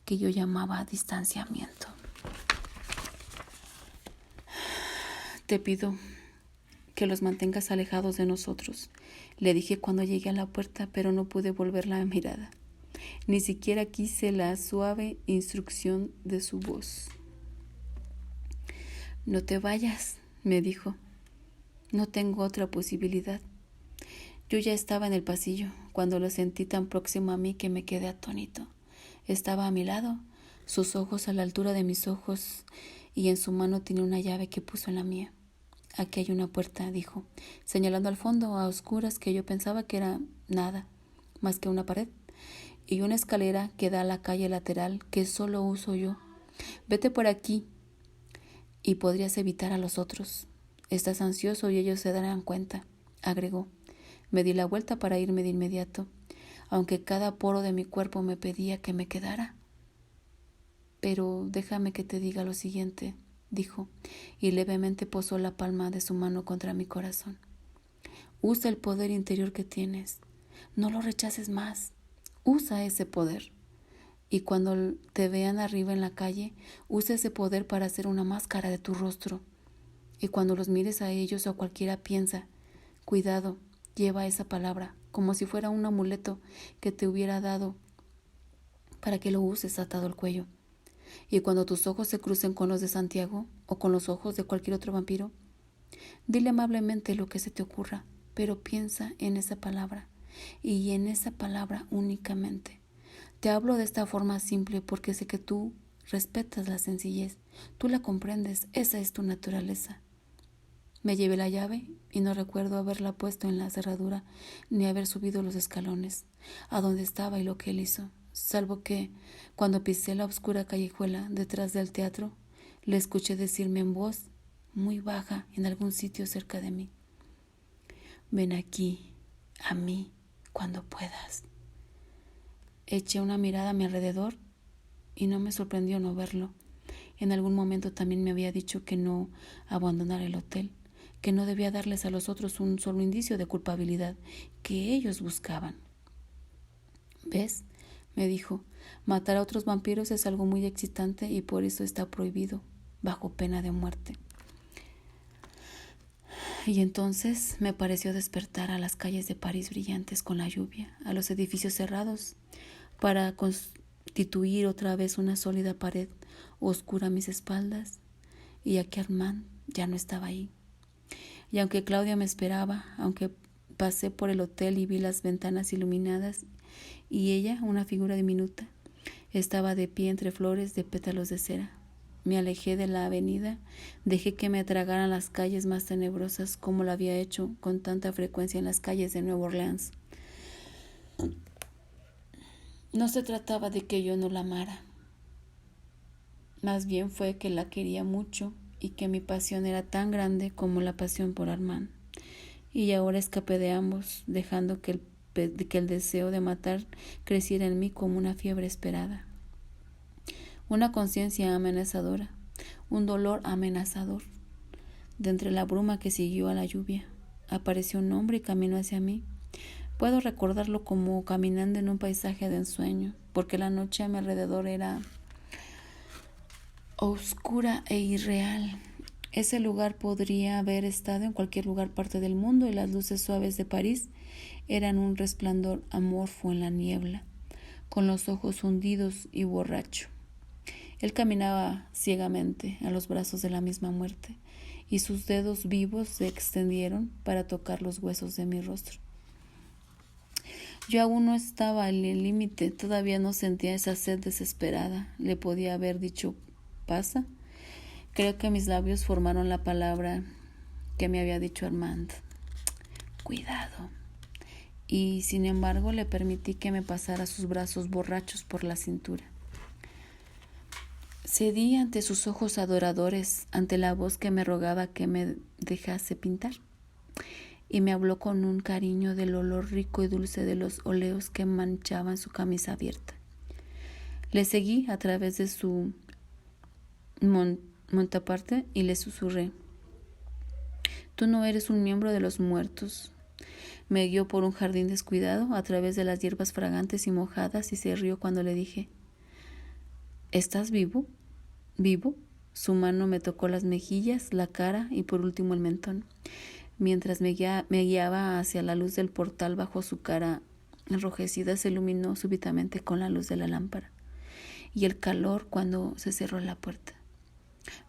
que yo llamaba distanciamiento. Te pido que los mantengas alejados de nosotros, le dije cuando llegué a la puerta, pero no pude volver la mirada. Ni siquiera quise la suave instrucción de su voz. No te vayas, me dijo. No tengo otra posibilidad. Yo ya estaba en el pasillo, cuando lo sentí tan próximo a mí que me quedé atónito. Estaba a mi lado, sus ojos a la altura de mis ojos, y en su mano tenía una llave que puso en la mía. Aquí hay una puerta, dijo, señalando al fondo a oscuras que yo pensaba que era nada, más que una pared, y una escalera que da a la calle lateral que solo uso yo. Vete por aquí y podrías evitar a los otros. Estás ansioso y ellos se darán cuenta, agregó. Me di la vuelta para irme de inmediato, aunque cada poro de mi cuerpo me pedía que me quedara. Pero déjame que te diga lo siguiente, dijo, y levemente posó la palma de su mano contra mi corazón. Usa el poder interior que tienes. No lo rechaces más. Usa ese poder. Y cuando te vean arriba en la calle, usa ese poder para hacer una máscara de tu rostro. Y cuando los mires a ellos o a cualquiera, piensa, cuidado, lleva esa palabra, como si fuera un amuleto que te hubiera dado para que lo uses atado al cuello. Y cuando tus ojos se crucen con los de Santiago o con los ojos de cualquier otro vampiro, dile amablemente lo que se te ocurra, pero piensa en esa palabra y en esa palabra únicamente. Te hablo de esta forma simple porque sé que tú respetas la sencillez, tú la comprendes, esa es tu naturaleza. Me llevé la llave y no recuerdo haberla puesto en la cerradura ni haber subido los escalones a donde estaba y lo que él hizo, salvo que, cuando pisé la oscura callejuela detrás del teatro, le escuché decirme en voz muy baja en algún sitio cerca de mí: ven aquí, a mí, cuando puedas. Eché una mirada a mi alrededor y no me sorprendió no verlo. En algún momento también me había dicho que no abandonara el hotel, que no debía darles a los otros un solo indicio de culpabilidad que ellos buscaban. ¿Ves?, me dijo, matar a otros vampiros es algo muy excitante y por eso está prohibido, bajo pena de muerte. Y entonces me pareció despertar a las calles de París brillantes con la lluvia, a los edificios cerrados, para constituir otra vez una sólida pared oscura a mis espaldas, y a que Armand ya no estaba ahí. Y aunque Claudia me esperaba, aunque pasé por el hotel y vi las ventanas iluminadas, y ella, una figura diminuta, estaba de pie entre flores de pétalos de cera, me alejé de la avenida, dejé que me tragaran las calles más tenebrosas como lo había hecho con tanta frecuencia en las calles de Nueva Orleans. No se trataba de que yo no la amara, más bien fue que la quería mucho y que mi pasión era tan grande como la pasión por Armand. Y ahora escapé de ambos, dejando que el deseo de matar creciera en mí como una fiebre esperada. Una conciencia amenazadora, un dolor amenazador. De entre la bruma que siguió a la lluvia, apareció un hombre y caminó hacia mí. Puedo recordarlo como caminando en un paisaje de ensueño, porque la noche a mi alrededor era oscura e irreal. Ese lugar podría haber estado en cualquier parte del mundo y las luces suaves de París eran un resplandor amorfo en la niebla, con los ojos hundidos y borracho. Él caminaba ciegamente a los brazos de la misma muerte y sus dedos vivos se extendieron para tocar los huesos de mi rostro. Yo aún no estaba en el límite, todavía no sentía esa sed desesperada. ¿Le podía haber dicho pasa? Creo que mis labios formaron la palabra que me había dicho Armand. Cuidado. Y sin embargo le permití que me pasara sus brazos borrachos por la cintura. Cedí ante sus ojos adoradores, ante la voz que me rogaba que me dejase pintar. Y me habló con un cariño del olor rico y dulce de los óleos que manchaban su camisa abierta. Le seguí a través de su montaparte y le susurré: tú no eres un miembro de los muertos. Me guió por un jardín descuidado a través de las hierbas fragantes y mojadas y se rió cuando le dije: ¿estás vivo? ¿Vivo? Su mano me tocó las mejillas, la cara y por último el mentón. Mientras me guiaba hacia la luz del portal, bajo su cara enrojecida se iluminó súbitamente con la luz de la lámpara y el calor cuando se cerró la puerta.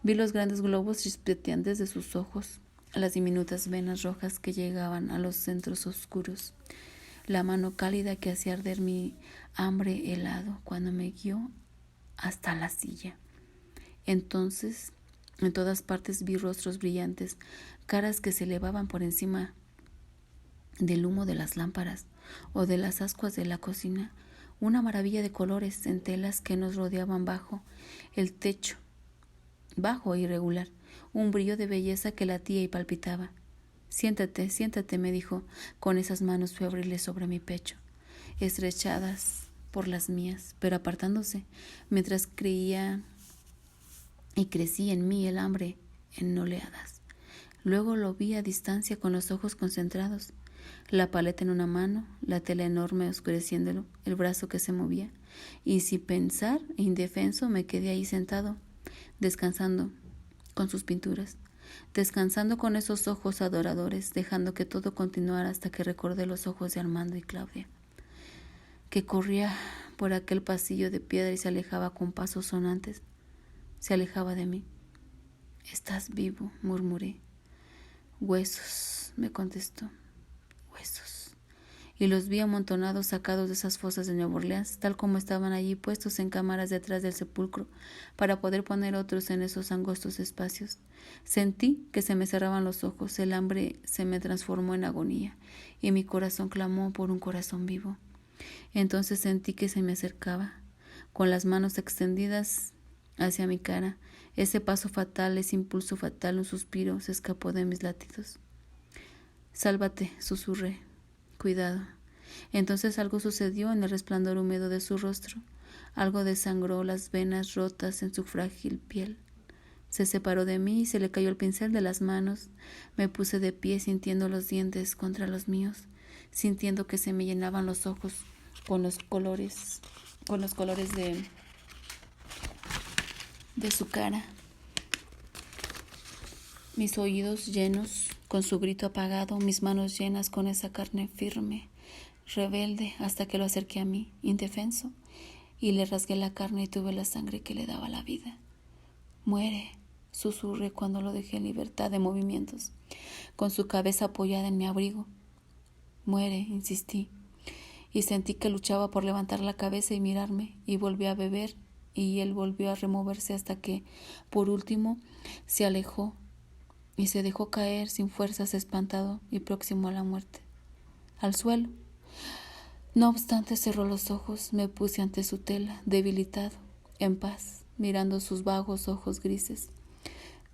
Vi los grandes globos chispeteantes de sus ojos, las diminutas venas rojas que llegaban a los centros oscuros, la mano cálida que hacía arder mi hambre helado cuando me guió hasta la silla. Entonces, en todas partes vi rostros brillantes, caras que se elevaban por encima del humo de las lámparas o de las ascuas de la cocina, una maravilla de colores en telas que nos rodeaban bajo el techo, bajo e irregular, un brillo de belleza que latía y palpitaba. Siéntate, siéntate, me dijo, con esas manos febriles sobre mi pecho, estrechadas por las mías, pero apartándose, mientras creía y crecía en mí el hambre en oleadas. Luego lo vi a distancia con los ojos concentrados, la paleta en una mano, la tela enorme oscureciéndolo, el brazo que se movía, y sin pensar, indefenso, me quedé ahí sentado, descansando con sus pinturas, descansando con esos ojos adoradores, dejando que todo continuara hasta que recordé los ojos de Armando y Claudia, que corría por aquel pasillo de piedra y se alejaba con pasos sonantes. Se alejaba de mí. «Estás vivo», murmuré. «Huesos», me contestó. «Huesos». Y los vi amontonados, sacados de esas fosas de Nueva Orleans, tal como estaban allí puestos en cámaras detrás del sepulcro, para poder poner otros en esos angostos espacios. Sentí que se me cerraban los ojos, el hambre se me transformó en agonía, y mi corazón clamó por un corazón vivo. Entonces sentí que se me acercaba, con las manos extendidas hacia mi cara. Ese paso fatal, ese impulso fatal, un suspiro se escapó de mis latidos. «Sálvate», susurré. «Cuidado». Entonces algo sucedió en el resplandor húmedo de su rostro. Algo desangró las venas rotas en su frágil piel. Se separó de mí y se le cayó el pincel de las manos. Me puse de pie sintiendo los dientes contra los míos, sintiendo que se me llenaban los ojos con los colores de su cara, mis oídos llenos con su grito apagado, mis manos llenas con esa carne firme, rebelde, hasta que lo acerqué a mí, indefenso, y le rasgué la carne y tuve la sangre que le daba la vida. «Muere», susurré cuando lo dejé en libertad de movimientos, con su cabeza apoyada en mi abrigo. «Muere», insistí, y sentí que luchaba por levantar la cabeza y mirarme, y volví a beber, y él volvió a removerse hasta que, por último, se alejó y se dejó caer sin fuerzas, espantado y próximo a la muerte, al suelo. No obstante, cerró los ojos. Me puse ante su tela, debilitado, en paz, mirando sus vagos ojos grises,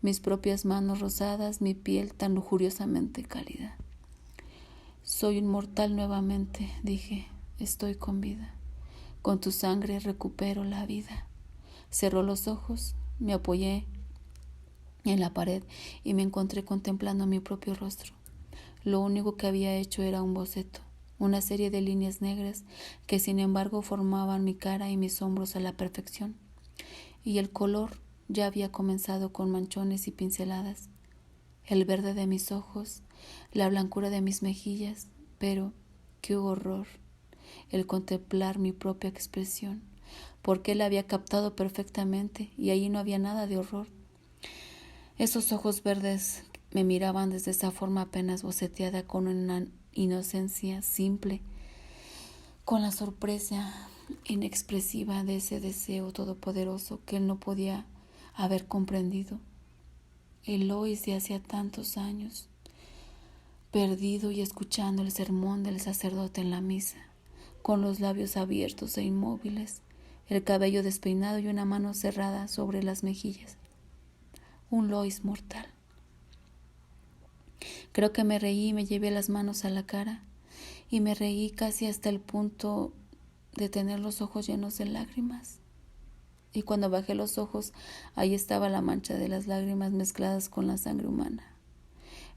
mis propias manos rosadas, mi piel tan lujuriosamente cálida. «Soy un mortal nuevamente», dije. «Estoy con vida. Con tu sangre recupero la vida». Cerró los ojos, me apoyé en la pared y me encontré contemplando mi propio rostro. Lo único que había hecho era un boceto, una serie de líneas negras que sin embargo formaban mi cara y mis hombros a la perfección. Y el color ya había comenzado con manchones y pinceladas, el verde de mis ojos, la blancura de mis mejillas, pero qué horror el contemplar mi propia expresión, porque él la había captado perfectamente y allí no había nada de horror. Esos ojos verdes me miraban desde esa forma apenas boceteada con una inocencia simple, con la sorpresa inexpresiva de ese deseo todopoderoso que él no podía haber comprendido. El Lois de hacía tantos años, perdido y escuchando el sermón del sacerdote en la misa, con los labios abiertos e inmóviles, el cabello despeinado y una mano cerrada sobre las mejillas. Un Lois mortal. Creo que me reí y me llevé las manos a la cara, y me reí casi hasta el punto de tener los ojos llenos de lágrimas. Y cuando bajé los ojos, ahí estaba la mancha de las lágrimas mezcladas con la sangre humana.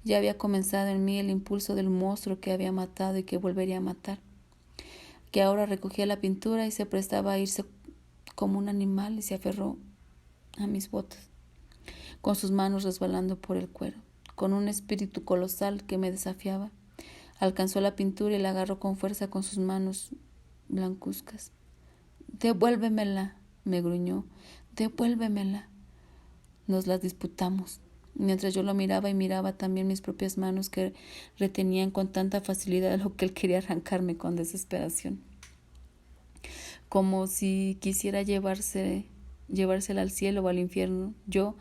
Ya había comenzado en mí el impulso del monstruo que había matado y que volvería a matar, que ahora recogía la pintura y se prestaba a irse como un animal y se aferró a mis botas, con sus manos resbalando por el cuero, con un espíritu colosal que me desafiaba. Alcanzó la pintura y la agarró con fuerza con sus manos blancuzcas. «Devuélvemela», me gruñó, «devuélvemela». Nos la disputamos, mientras yo lo miraba y miraba también mis propias manos que retenían con tanta facilidad lo que él quería arrancarme con desesperación. Como si quisiera llevársela al cielo o al infierno, yo,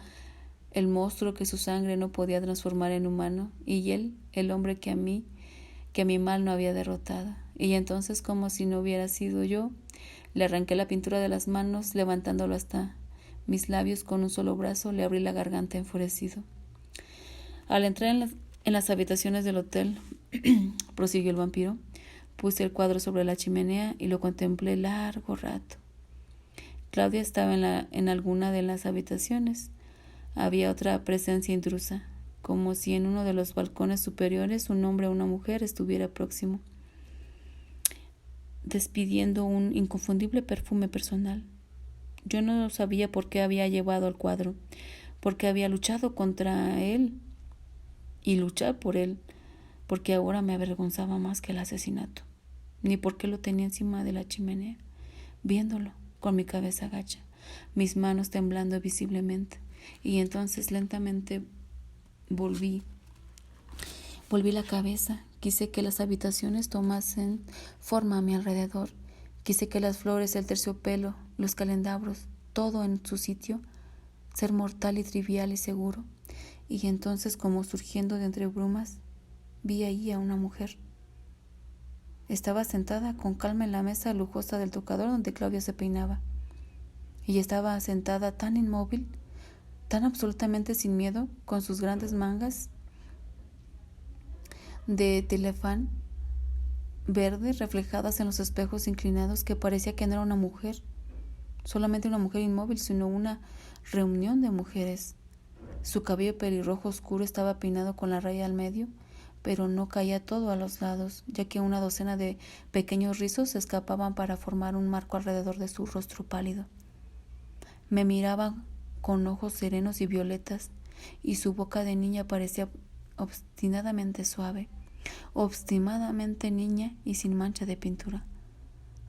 el monstruo que su sangre no podía transformar en humano, y él, el hombre que a mi mal no había derrotado. Y entonces, como si no hubiera sido yo, le arranqué la pintura de las manos, levantándolo hasta mis labios con un solo brazo, le abrí la garganta enfurecido. Al entrar en las habitaciones del hotel, prosiguió el vampiro, puse el cuadro sobre la chimenea y lo contemplé largo rato. Claudia estaba en alguna de las habitaciones. Había otra presencia intrusa, como si en uno de los balcones superiores un hombre o una mujer estuviera próximo, despidiendo un inconfundible perfume personal. Yo no sabía por qué había llevado el cuadro, por qué había luchado contra él y luchar por él, porque ahora me avergonzaba más que el asesinato, ni por qué lo tenía encima de la chimenea, viéndolo con mi cabeza gacha, mis manos temblando visiblemente, y entonces lentamente volví la cabeza. Quise que las habitaciones tomasen forma a mi alrededor. Quise que las flores, el terciopelo, los candelabros, todo en su sitio, ser mortal y trivial y seguro. Y entonces, como surgiendo de entre brumas, vi ahí a una mujer. Estaba sentada con calma en la mesa lujosa del tocador donde Claudia se peinaba. Ella estaba sentada tan inmóvil, tan absolutamente sin miedo, con sus grandes mangas de telefán verde reflejadas en los espejos inclinados, que parecía que no era una mujer, solamente una mujer inmóvil, sino una reunión de mujeres. Su cabello pelirrojo oscuro estaba peinado con la raya al medio, pero no caía todo a los lados, ya que una docena de pequeños rizos se escapaban para formar un marco alrededor de su rostro pálido. Me miraba con ojos serenos y violetas, y su boca de niña parecía obstinadamente suave, obstinadamente niña y sin mancha de pintura.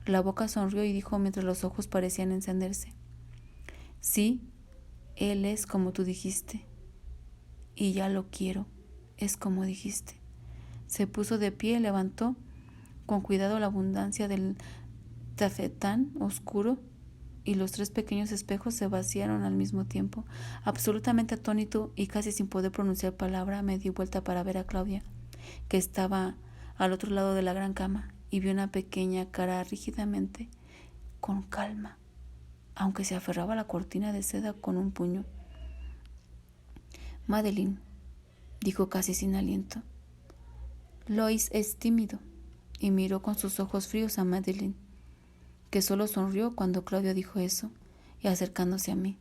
La boca sonrió y dijo mientras los ojos parecían encenderse: «Sí, él es como tú dijiste, y ya lo quiero, es como dijiste». Se puso de pie, levantó con cuidado la abundancia del tafetán oscuro, y los 3 pequeños espejos se vaciaron al mismo tiempo. Absolutamente atónito y casi sin poder pronunciar palabra, me di vuelta para ver a Claudia, que estaba al otro lado de la gran cama, y vi una pequeña cara rígidamente, con calma, aunque se aferraba a la cortina de seda con un puño. «Madeline», dijo casi sin aliento. «Lois es tímido», y miró con sus ojos fríos a Madeline, que solo sonrió cuando Claudia dijo eso, y acercándose a mí,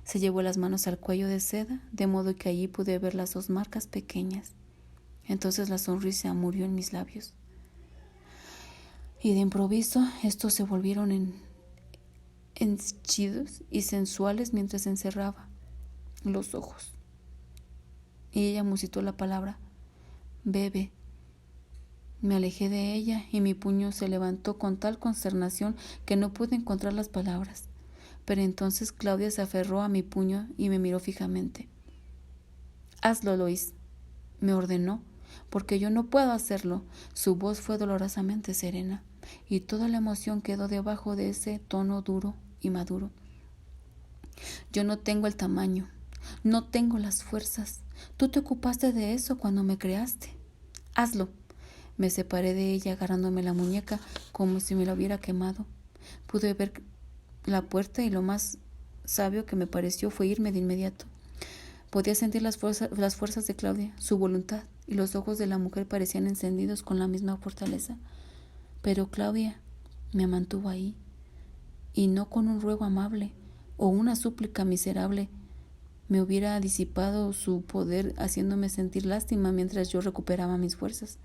se llevó las manos al cuello de seda, de modo que allí pude ver las 2 marcas pequeñas. Entonces la sonrisa murió en mis labios, y de improviso estos se volvieron henchidos y sensuales mientras se encerraba los ojos. Y ella musitó la palabra «bebe». Me alejé de ella y mi puño se levantó con tal consternación que no pude encontrar las palabras. Pero entonces Claudia se aferró a mi puño y me miró fijamente. Hazlo, Lois, me ordenó, porque yo no puedo hacerlo. Su voz fue dolorosamente serena, y toda la emoción quedó debajo de ese tono duro y maduro. Yo no tengo el tamaño, no tengo las fuerzas. Tú te ocupaste de eso cuando me creaste. Hazlo. Me separé de ella agarrándome la muñeca como si me la hubiera quemado. Pude ver la puerta y lo más sabio que me pareció fue irme de inmediato. Podía sentir las fuerzas de Claudia, su voluntad, y los ojos de la mujer parecían encendidos con la misma fortaleza. Pero Claudia me mantuvo ahí, y no con un ruego amable o una súplica miserable me hubiera disipado su poder haciéndome sentir lástima mientras yo recuperaba mis fuerzas.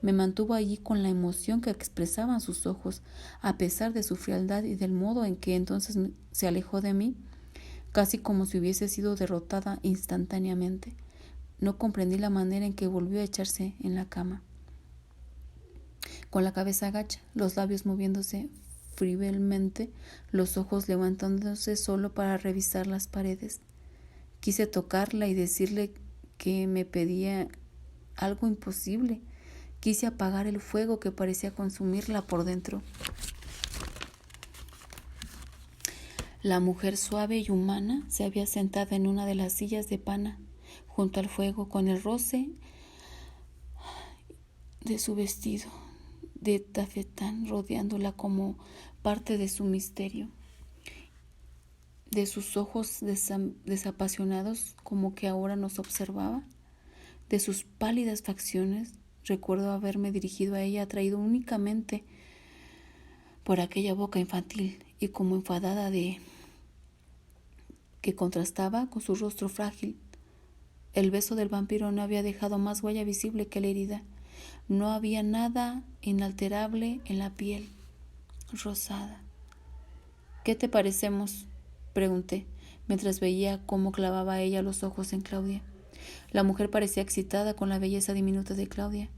Me mantuvo allí con la emoción que expresaban sus ojos, a pesar de su frialdad y del modo en que entonces se alejó de mí, casi como si hubiese sido derrotada instantáneamente. No comprendí la manera en que volvió a echarse en la cama, con la cabeza agacha, los labios moviéndose frívolmente, los ojos levantándose solo para revisar las paredes. Quise tocarla y decirle que me pedía algo imposible. Quise apagar el fuego que parecía consumirla por dentro. La mujer suave y humana se había sentado en una de las sillas de pana, junto al fuego, con el roce de su vestido de tafetán rodeándola como parte de su misterio. De sus ojos desapasionados, como que ahora nos observaba, de sus pálidas facciones, recuerdo haberme dirigido a ella atraído únicamente por aquella boca infantil y como enfadada de que contrastaba con su rostro frágil. El beso del vampiro no había dejado más huella visible que la herida. No había nada inalterable en la piel rosada. ¿Qué te parecemos?, pregunté, mientras veía cómo clavaba ella los ojos en Claudia. La mujer parecía excitada con la belleza diminuta de Claudia,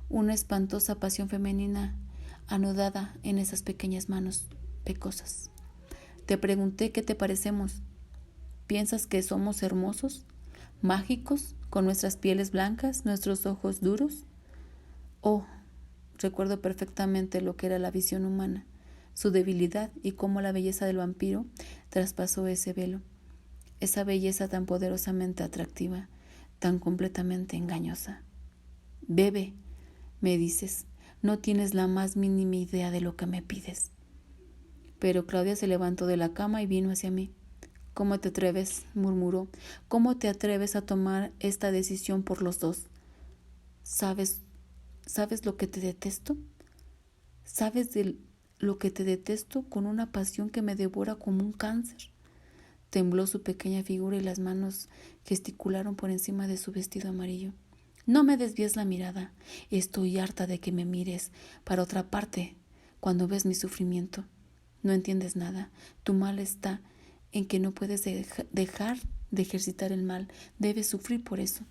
una espantosa pasión femenina anudada en esas pequeñas manos pecosas. Te pregunté qué te parecemos. ¿Piensas que somos hermosos, mágicos, con nuestras pieles blancas, nuestros ojos duros? Oh, recuerdo perfectamente lo que era la visión humana, su debilidad y cómo la belleza del vampiro traspasó ese velo, esa belleza tan poderosamente atractiva, tan completamente engañosa. Bebe, me dices, no tienes la más mínima idea de lo que me pides. Pero Claudia se levantó de la cama y vino hacia mí. ¿Cómo te atreves?, murmuró. ¿Cómo te atreves a tomar esta decisión por los dos? ¿Sabes lo que te detesto? ¿Sabes de lo que te detesto con una pasión que me devora como un cáncer? Tembló su pequeña figura y las manos gesticularon por encima de su vestido amarillo. No me desvíes la mirada. Estoy harta de que me mires para otra parte cuando ves mi sufrimiento. No entiendes nada. Tu mal está en que no puedes dejar de ejercitar el mal. Debes sufrir por eso.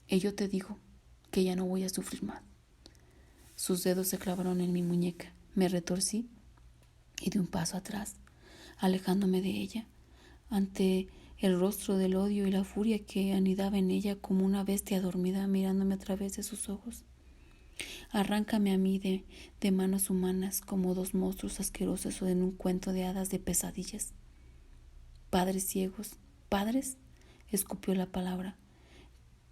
Y yo te digo que ya no voy a sufrir más. Sus dedos se clavaron en mi muñeca. Me retorcí y di un paso atrás, alejándome de ella, ante el rostro del odio y la furia que anidaba en ella como una bestia dormida mirándome a través de sus ojos. Arráncame a mí de manos humanas como dos monstruos asquerosos o en un cuento de hadas de pesadillas. Padres ciegos, padres, escupió la palabra.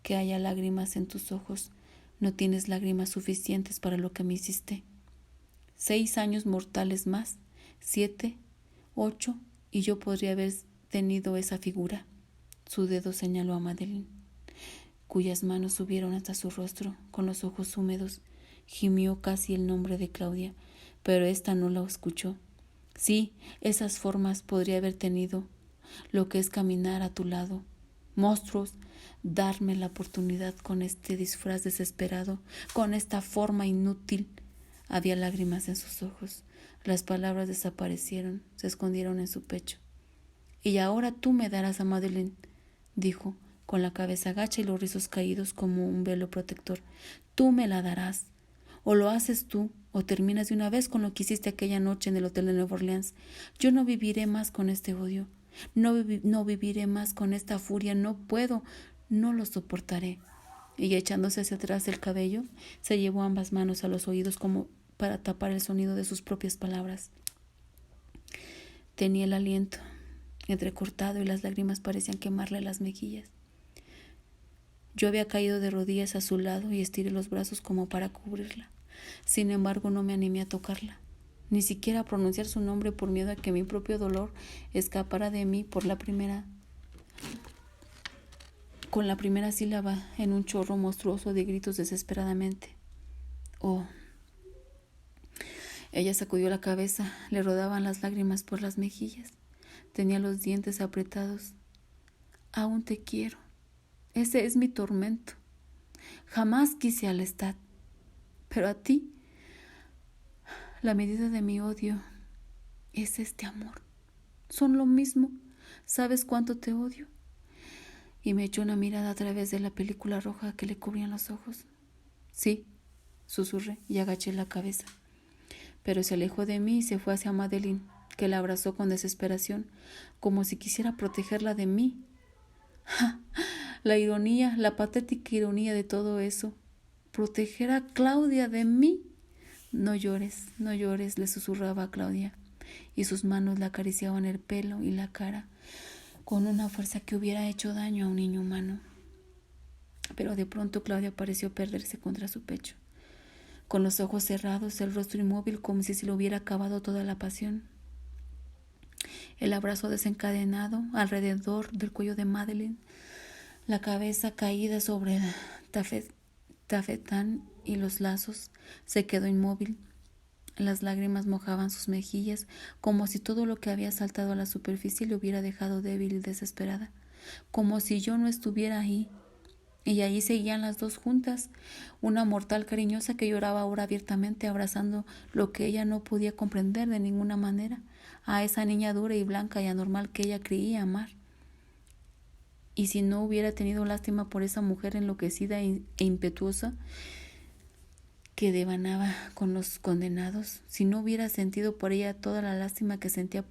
Que haya lágrimas en tus ojos. No tienes lágrimas suficientes para lo que me hiciste. 6 años mortales más, 7, 8, y yo podría haber tenido esa figura. Su dedo señaló a Madeleine, cuyas manos subieron hasta su rostro, con los ojos húmedos. Gimió casi el nombre de Claudia, pero ésta no lo escuchó. Sí, esas formas podría haber tenido, lo que es caminar a tu lado. Monstruos, darme la oportunidad con este disfraz desesperado, con esta forma inútil. Había lágrimas en sus ojos. Las palabras desaparecieron, se escondieron en su pecho. Y ahora tú me darás a Madeleine, dijo, con la cabeza agacha y los rizos caídos como un velo protector. Tú me la darás. O lo haces tú, o terminas de una vez con lo que hiciste aquella noche en el hotel de Nueva Orleans. Yo no viviré más con este odio. No viviré más con esta furia. No puedo. no lo soportaré. Y echándose hacia atrás el cabello, se llevó ambas manos a los oídos como para tapar el sonido de sus propias palabras. Tenía el aliento entrecortado y las lágrimas parecían quemarle las mejillas. Yo había caído de rodillas a su lado y estiré los brazos como para cubrirla. Sin embargo, no me animé a tocarla, ni siquiera a pronunciar su nombre por miedo a que mi propio dolor escapara de mí con la primera sílaba en un chorro monstruoso de gritos desesperadamente. Oh. Ella sacudió la cabeza, le rodaban las lágrimas por las mejillas. Tenía los dientes apretados. Aún te quiero. Ese es mi tormento. Jamás quise a Lestat. Pero a ti, la medida de mi odio es este amor. Son lo mismo. ¿Sabes cuánto te odio? Y me echó una mirada a través de la película roja que le cubrían los ojos. Sí, susurré y agaché la cabeza. Pero se alejó de mí y se fue hacia Madeline, que la abrazó con desesperación, como si quisiera protegerla de mí. ¡Ja! La ironía, la patética ironía de todo eso. ¿Proteger a Claudia de mí? No llores, le susurraba a Claudia, y sus manos le acariciaban el pelo y la cara con una fuerza que hubiera hecho daño a un niño humano. Pero de pronto Claudia pareció perderse contra su pecho, con los ojos cerrados, el rostro inmóvil como si se le hubiera acabado toda la pasión. El abrazo desencadenado alrededor del cuello de Madeline, la cabeza caída sobre el tafetán y los lazos, se quedó inmóvil. Las lágrimas mojaban sus mejillas, como si todo lo que había saltado a la superficie le hubiera dejado débil y desesperada, como si yo no estuviera ahí. Y allí seguían las dos juntas, una mortal cariñosa que lloraba ahora abiertamente, abrazando lo que ella no podía comprender de ninguna manera, a esa niña dura y blanca y anormal que ella creía amar. Y si no hubiera tenido lástima por esa mujer enloquecida e impetuosa que devanaba con los condenados, si no hubiera sentido por ella toda la lástima que sentía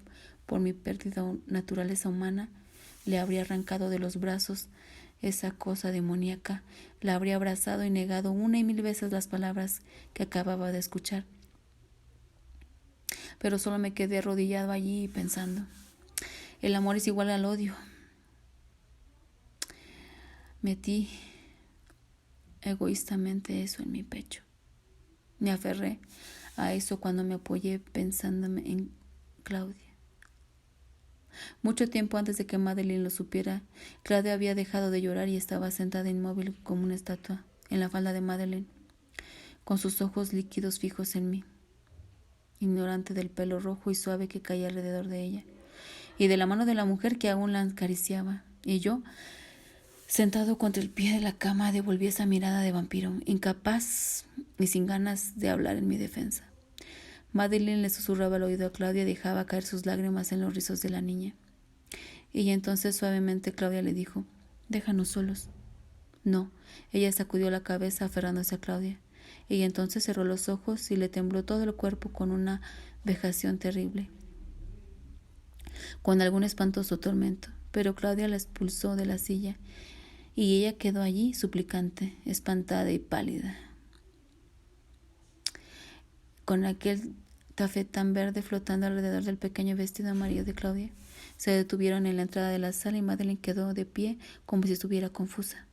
por mi perdida naturaleza humana, le habría arrancado de los brazos esa cosa demoníaca, la habría abrazado y negado 1 y 1000 veces las palabras que acababa de escuchar. Pero solo me quedé arrodillado allí pensando. El amor es igual al odio. Metí egoístamente eso en mi pecho. Me aferré a eso cuando me apoyé pensándome en Claudia. Mucho tiempo antes de que Madeline lo supiera, Claudia había dejado de llorar y estaba sentada inmóvil como una estatua en la falda de Madeline, con sus ojos líquidos fijos en mí, ignorante del pelo rojo y suave que caía alrededor de ella, y de la mano de la mujer que aún la acariciaba. Y yo, sentado contra el pie de la cama, devolví esa mirada de vampiro, incapaz y sin ganas de hablar en mi defensa. Madeline le susurraba al oído a Claudia y dejaba caer sus lágrimas en los rizos de la niña. Y entonces suavemente Claudia le dijo: «Déjanos solos». No, ella sacudió la cabeza aferrándose a Claudia. Y entonces cerró los ojos y le tembló todo el cuerpo con una vejación terrible, con algún espantoso tormento. Pero Claudia la expulsó de la silla y ella quedó allí suplicante, espantada y pálida, con aquel tafetán verde flotando alrededor del pequeño vestido amarillo de Claudia. Se detuvieron en la entrada de la sala y Madeline quedó de pie como si estuviera confusa.